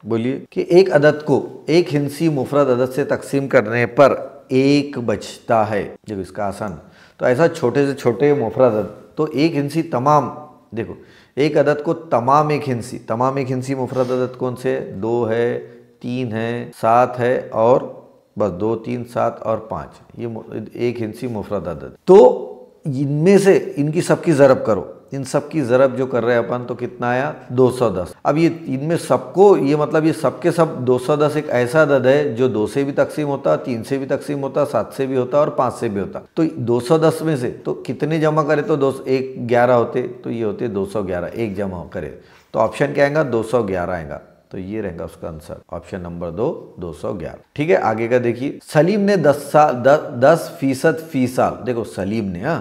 बोलिए कि एक अदद को एक हिंसी मुफरद अदद से तकसीम करने पर 1 बचता है। देखो इसका आसान, तो ऐसा छोटे से छोटे मुफरद अदद, तो एक हिंसी तमाम, देखो एक अदद को तमाम एक हिंसी मुफरद अदद कौन से? 2 है, 3 है, 7 है और बस 2, 3, 7 और 5, ये एक हिंसी मुफरद अदद। तो इनमें से इनकी सबकी ज़रब करो, इन सब की ज़रब जो कर रहे हैं अपन, तो कितना आया? 210। अब ये इनमें सबको, ये मतलब ये सबके सब 210 एक ऐसा अदद है जो 2 से भी तकसीम होता, 3 से भी तकसीम होता, 7 से भी होता और 5 से भी होता। तो 210 में से तो कितने जमा करे? तो 11 होते, तो ये होते 211। एक जमा करे तो ऑप्शन क्या आएगा? 211 आएगा। तो ये रहेगा उसका आंसर ऑप्शन नंबर 2 211। ठीक है, आगे का देखिए, सलीम ने 10% फी साल, देखो सलीम ने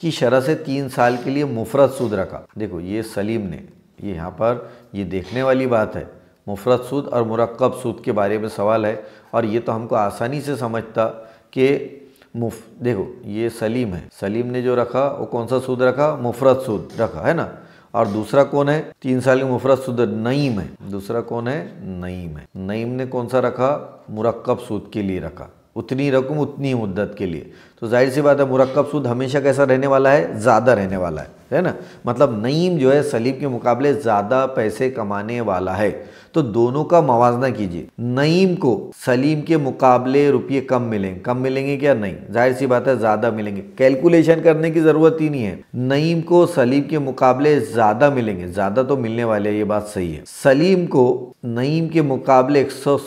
की शरह से 3 साल के लिए मुफरत सूद रखा। देखो ये सलीम ने, ये यहाँ पर ये देखने वाली बात है, मुफरत सूद और मुरक्कब सूद के बारे में सवाल है, और ये तो हमको आसानी से समझता कि देखो ये सलीम है, सलीम ने जो रखा वो कौन सा सूद रखा, मुफरत सूद रखा है ना, और दूसरा कौन है 3 साल की मुफरत सूद, नईम है, दूसरा कौन है नईम है। नईम ने कौन सा रखा, मुरक्कब सूद के लिए रखा, उतनी रकम उतनी मुद्दत के लिए। तो जाहिर सी बात है मुरक्कब सूद हमेशा कैसा रहने वाला है, ज़्यादा रहने वाला है ना। मतलब नईम जो है सलीम के मुकाबले ज़्यादा पैसे कमाने वाला है, तो दोनों का मवाजना कीजिए। नईम को सलीम के मुकाबले रुपये कम मिलेंगे, कम मिलेंगे क्या, नहीं, जाहिर सी बात है ज़्यादा मिलेंगे, कैलकुलेशन करने की ज़रूरत ही नहीं है। नईम को सलीम के मुकाबले ज़्यादा मिलेंगे, ज़्यादा तो मिलने वाले हैं, ये बात सही है। सलीम को नईम के मुकाबले 100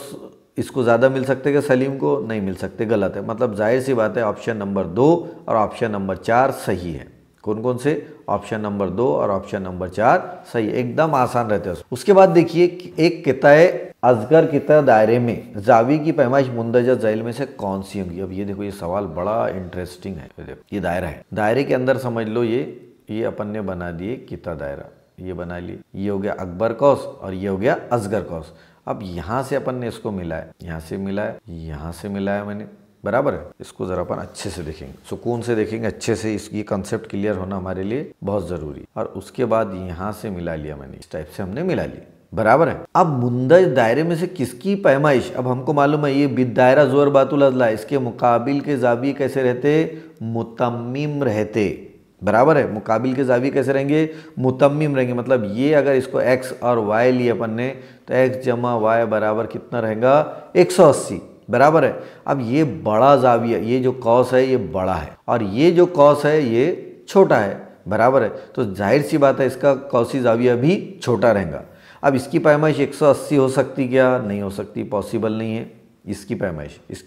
इसको ज़्यादा मिल सकते क्या, सलीम को नहीं मिल सकते, गलत है। मतलब जाहिर सी बात है ऑप्शन नंबर 2 और ऑप्शन नंबर 4 सही है। कौन कौन से, ऑप्शन नंबर 2 और ऑप्शन नंबर 4 सही, एकदम आसान रहते हैं। उसके बाद देखिए, एक किताए असगर किता दायरे में जावी की पैमाइश मुंदरजा झैल में से कौन सी होंगी। अब ये देखो ये सवाल बड़ा इंटरेस्टिंग है। ये दायरा है, दायरे के अंदर समझ लो ये अपन ने बना दिए किता दायरा, ये बना लिए, ये हो गया अकबर कौस और ये हो गया असगर कौस। अब यहाँ से अपन ने इसको मिलाया, यहाँ से मिलाया, यहाँ से मिलाया मैंने, बराबर है। इसको जरा अपन अच्छे से देखेंगे, सुकून से देखेंगे, अच्छे से, इसकी कंसेप्ट क्लियर होना हमारे लिए बहुत जरूरी। और उसके बाद यहाँ से मिला लिया मैंने, इस टाइप से हमने मिला लिया, बराबर है। अब मुंदरज दायरे में से किसकी पैमाइश, अब हमको मालूम है ये बिद दायरा जोर बातुल अजला, इसके मुकाबिल के जाविये कैसे रहते, मुतम्मिम रहते, बराबर है। मुकाबिल के जाविये कैसे रहेंगे, मुतम्मिम रहेंगे। मतलब ये अगर इसको x और y लिए अपन ने, तो x जमा y बराबर कितना रहेगा, 180, बराबर है। अब ये बड़ा जाविया, ये जो कौस है ये बड़ा है, और ये जो कौस है ये छोटा है, बराबर है। तो जाहिर सी बात है इसका कौसी जाविया भी छोटा रहेगा। अब इसकी पैमाइश 180 हो सकती क्या, नहीं हो सकती, पॉसिबल नहीं है इसकी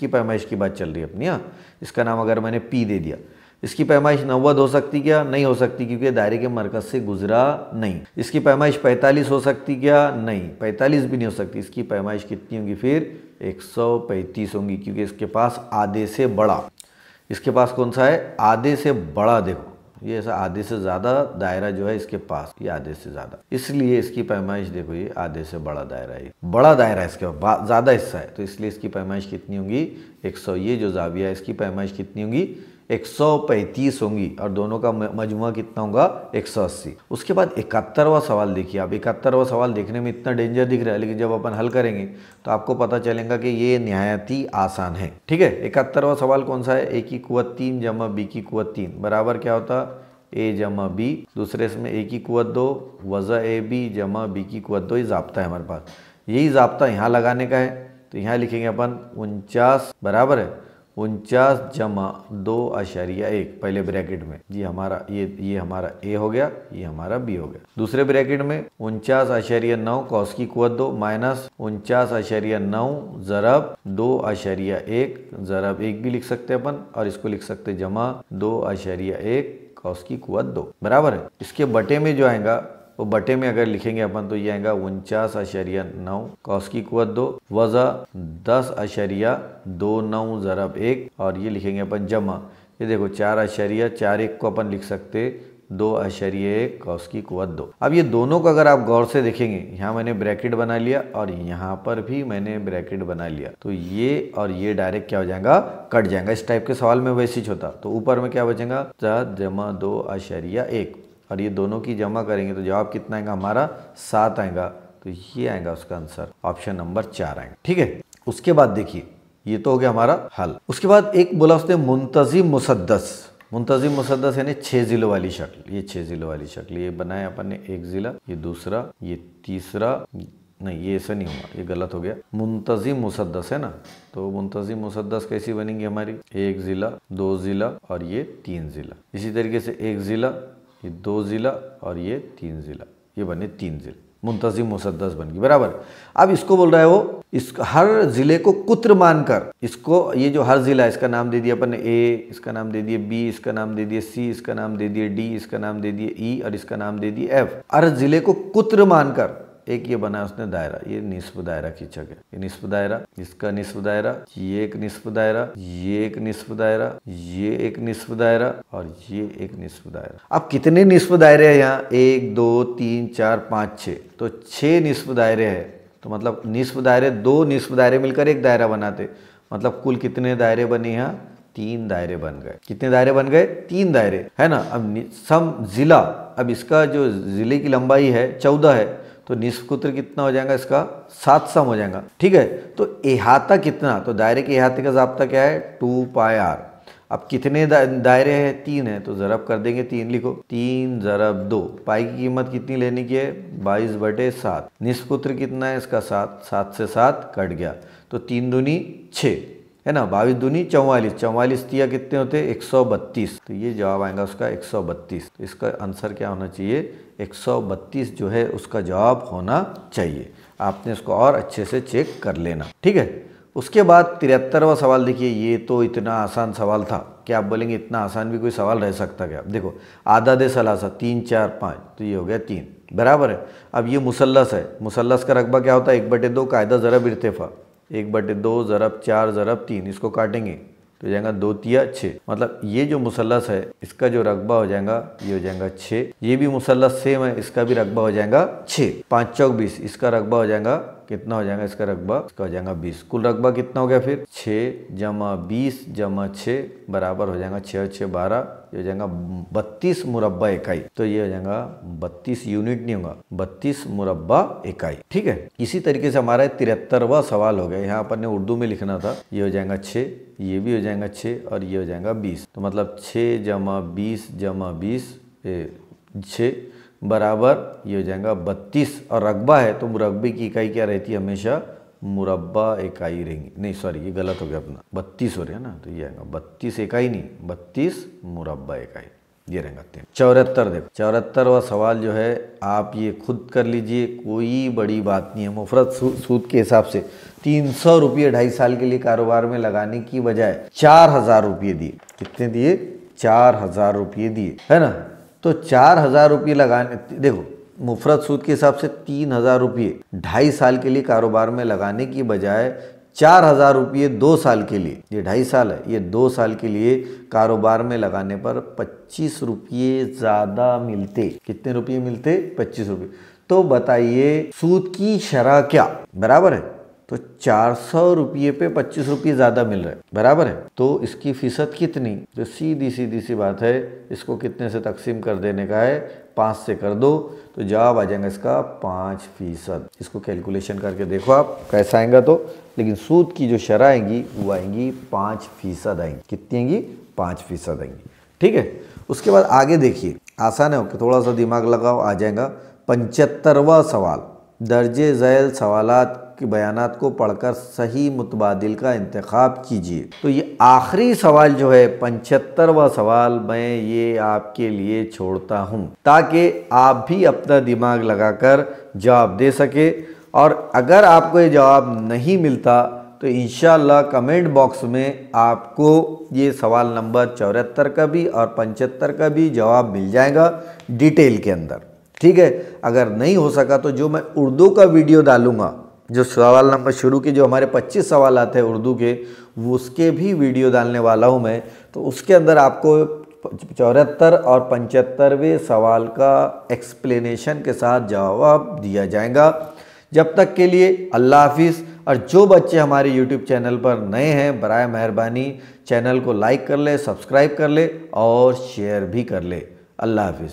पैमाइश की बात चल रही है अपनी। इसका नाम अगर मैंने P दे दिया, इसकी पैमाइश 90 हो सकती क्या, नहीं हो सकती, क्योंकि दायरे के मरकज से गुजरा नहीं। इसकी पैमाइश 45 हो सकती क्या, नहीं, 45 भी नहीं हो सकती। इसकी पैमाइश कितनी होगी फिर, 135 होंगी, क्योंकि इसके पास आधे से बड़ा, इसके पास कौन सा है, आधे से बड़ा। देखो ये ऐसा आधे से ज़्यादा दायरा जो है इसके पास, ये आधे से ज़्यादा, इसलिए इसकी पैमाइश देखो ये आधे से बड़ा दायरा है, बड़ा दायरा है, इसके पास ज़्यादा हिस्सा है, तो इसलिए इसकी पैमाइश कितनी होगी, 100। ये जो जाविया है इसकी पैमाइश कितनी होगी, 135 होंगी, और दोनों का मजमुआ कितना होगा, 180। उसके बाद 71वां सवाल देखिए आप। 71वां सवाल देखने में इतना डेंजर दिख रहा है, लेकिन जब अपन हल करेंगे तो आपको पता चलेगा कि ये निहायत ही आसान है। ठीक है, 71वां सवाल कौन सा है, a की कुवत 3 जमा b की कुवत 3 बराबर क्या होता, a जमा b, दूसरे इसमें a की कुवत 2 वज़ा ab जमा b की कुवत 2, ये ज़ाब्ता है हमारे पास। यही ज़ाब्ता यहाँ लगाने का है, तो यहाँ लिखेंगे अपन 49 बराबर है 49 जमा 2.1 पहले ब्रैकेट में, जी हमारा ये हमारा a हो गया, ये हमारा b हो गया। दूसरे ब्रैकेट में 49.9 कॉस की कुवत 2 माइनस 49.9 ज़रब 2.1 ज़रब 1 भी लिख सकते हैं अपन, और इसको लिख सकते जमा 2.1 कॉस की कुवत 2, बराबर है। इसके बटे में जो आएगा वो बटे में अगर लिखेंगे अपन तो ये आएगा 49.9 कॉस की कुवत 2 वज़ा 10.29 ज़रब 1, और ये लिखेंगे अपन जमा, ये देखो 4.41 को अपन लिख सकते 2.1 कॉस की कुवत 2। अब ये दोनों को अगर आप गौर से देखेंगे, यहाँ मैंने ब्रैकेट बना लिया और यहाँ पर भी मैंने ब्रैकेट बना लिया, तो ये और ये डायरेक्ट क्या हो जाएगा, कट जाएगा। इस टाइप के सवाल में वैसे ही होता, तो ऊपर में क्या बचेगा 4 जमा 2.1, और ये दोनों की जमा करेंगे तो जवाब कितना आएगा हमारा 7 आएगा, तो ये आएगा उसका आंसर ऑप्शन नंबर 4 आएगा। ठीक है, उसके बाद देखिए ये तो हो गया हमारा हल। उसके बाद एक बोला उसने मुंतजिम मुसद्दस यानी 6 ज़िलों वाली शक्ल, ये 6 ज़िलों वाली शक्ल ये बनाया अपन ने, एक ज़िला, ये दूसरा, ये तीसरा, नहीं ये ऐसा नहीं हुआ, ये गलत हो गया, मुंतजिम मुसद्दस है ना। तो मुंतजिम मुसद्दस कैसी बनेंगी हमारी, एक ज़िला, 2 ज़िला और ये 3 ज़िला। इसी तरीके से एक ज़िला, ये 2 ज़िला और ये 3 ज़िला, ये बने 3 ज़िले, मुंतजिम मुसद्दस बन गई, बराबर। अब इसको बोल रहा है वो, इस हर ज़िले को कुत्र मानकर, इसको ये जो हर ज़िला है इसका नाम दे दिया अपन ने A, इसका नाम दे दिए B, इसका नाम दे दिए C, इसका नाम दे दिए D, इसका नाम दे दिए E और इसका नाम दे दिए F। हर ज़िले को कुत्र मानकर एक ये बना उसने दायरा, ये निस्फ दायरा खींचा गया, ये निस्फ दायरा, इसका निस्फ दायरा, ये एक निस्फ दायरा, ये एक निस्फ दायरा, ये एक निस्फ दायरा और ये एक निस्फ दायरा। अब कितने निस्फ दायरे हैं यहाँ? 1 2 3 4 5 6, तो 6 निस्फ दायरे हैं। तो मतलब निस्फ दायरे, 2 निस्फ दायरे मिलकर एक दायरा बनाते, मतलब कुल कितने दायरे बने यहाँ? 3 दायरे बन गए। कितने दायरे बन गए? 3 दायरे, है ना। अब सम जिला, अब इसका जो जिले की लंबाई है 14 है, तो निस्फ कुत्र कितना हो जाएगा इसका? 7 सम हो जाएगा, ठीक है। तो इहाता कितना? तो दायरे के इहाते का ज़ाब्ता क्या है? 2 पाई r। अब कितने दायरे हैं? 3 है, तो ज़रब कर देंगे, 3 लिखो, 3 ज़रब 2। पाई की कीमत कितनी लेने की है? 22/7। निस्फ कुत्र कितना है इसका? 7। 7 से 7 कट गया, तो 3 दूनी 6, है ना। 22 दूनी 44, 44 तिया कितने होते? 132। तो ये जवाब आएगा उसका 132। तो इसका आंसर क्या होना चाहिए? 132 जो है उसका जवाब होना चाहिए। आपने इसको और अच्छे से चेक कर लेना, ठीक है। उसके बाद 73वां सवाल देखिए। ये तो इतना आसान सवाल था, क्या आप बोलेंगे इतना आसान भी कोई सवाल रह सकता क्या? देखो, आधा दे सलासा 3 4 5, तो ये हो गया 3, बराबर है। अब ये मुसल्लस है, मुसल्लस का रकबा क्या होता है? 1/2 कायदा ज़रब इर्तिफा, 1/2 ज़रब 4 ज़रब 3, इसको काटेंगे तो हो जाएगा 2 तिया 6। मतलब ये जो मुसल्लस है इसका जो रकबा हो जाएगा ये हो जाएगा 6। ये भी मुसल्लस सेम है, इसका भी रकबा हो जाएगा 6। 5 चौक 20, इसका रकबा हो जाएगा कितना? हो जाएगा इसका रकबा? इसका हो जाएगा 20। कुल रकबा कितना हो गया फिर? 6 जमा 20 जमा 6 बराबर हो जाएगा 6 6 12, ये हो जाएगा 32 मुरब्बा इकाई। तो ये हो जाएगा 32 यूनिट नहीं होगा, 32 मुरब्बा इकाई, ठीक है। इसी तरीके से हमारा 73वां सवाल हो गया। यहाँ पर ने उर्दू में लिखना था, ये हो जाएगा 6, ये भी हो जाएगा 6 और ये हो जाएगा 20। तो मतलब 6 जमा 20 जमा 20 6 बराबर ये हो जाएगा 32। और रकबा है तो मुरब्बे की इकाई क्या रहती है? हमेशा मुरब्बा इकाई रहेंगी। नहीं सॉरी, ये गलत हो गया अपना, 32 हो रहा है ना, तो ये आएगा 32 इकाई नहीं, 32 मुरब्बा इकाई, ये रहेगा 3। 74 देखो, 74वां सवाल जो है आप ये खुद कर लीजिए, कोई बड़ी बात नहीं है। मुफरत सूद के हिसाब से 300 रुपये 2.5 साल के लिए कारोबार में लगाने की बजाय 4000 रुपये दिए। कितने दिए? 4000 रुपये दिए, है ना। तो 4000 रुपये लगाने, देखो मुफरत सूद के हिसाब से 3000 रुपये 2.5 साल के लिए कारोबार में लगाने की बजाय 4000 रुपये 2 साल के लिए, ये 2.5 साल है, ये 2 साल के लिए कारोबार में लगाने पर 25 रुपये ज़्यादा मिलते। कितने रुपये मिलते? 25 रुपये। तो बताइए सूद की शरह क्या? बराबर है, तो 400 रुपये पे 25 रुपये ज़्यादा मिल रहा है, बराबर है। तो इसकी फीसद कितनी? तो सीधी सी बात है, इसको कितने से तकसीम कर देने का है? 5 से कर दो, तो जवाब आ जाएगा इसका 5%। इसको कैलकुलेशन करके देखो आप कैसा आएगा। तो लेकिन सूद की जो शरह आएंगी वो आएंगी 5% आएंगी। कितनी आएंगी? 5% आएंगी, ठीक है। उसके बाद आगे देखिए, आसान है, थोड़ा सा दिमाग लगाओ, आ जाएगा 75वां सवाल। दर्जे झैल सवालात के बयानात को पढ़कर सही मुतबादिल का इंतखाब कीजिए। तो ये आखिरी सवाल जो है 75वां सवाल, मैं ये आपके लिए छोड़ता हूँ ताकि आप भी अपना दिमाग लगाकर जवाब दे सके। और अगर आपको ये जवाब नहीं मिलता तो इंशाल्लाह कमेंट बॉक्स में आपको ये सवाल नंबर 74 का भी और 75 का भी जवाब मिल जाएगा डिटेल के अंदर, ठीक है। अगर नहीं हो सका तो जो मैं उर्दू का वीडियो डालूंगा, जो सवाल नंबर शुरू के जो हमारे 25 सवाल आते हैं उर्दू के, वो उसके भी वीडियो डालने वाला हूँ मैं। तो उसके अंदर आपको 74 और 75वें सवाल का एक्सप्लेनेशन के साथ जवाब दिया जाएगा। जब तक के लिए अल्लाह हाफिज़। और जो बच्चे हमारे YouTube चैनल पर नए हैं, बराए मेहरबानी चैनल को लाइक कर ले, सब्सक्राइब कर ले और शेयर भी कर ले। अल्लाह हाफिज़।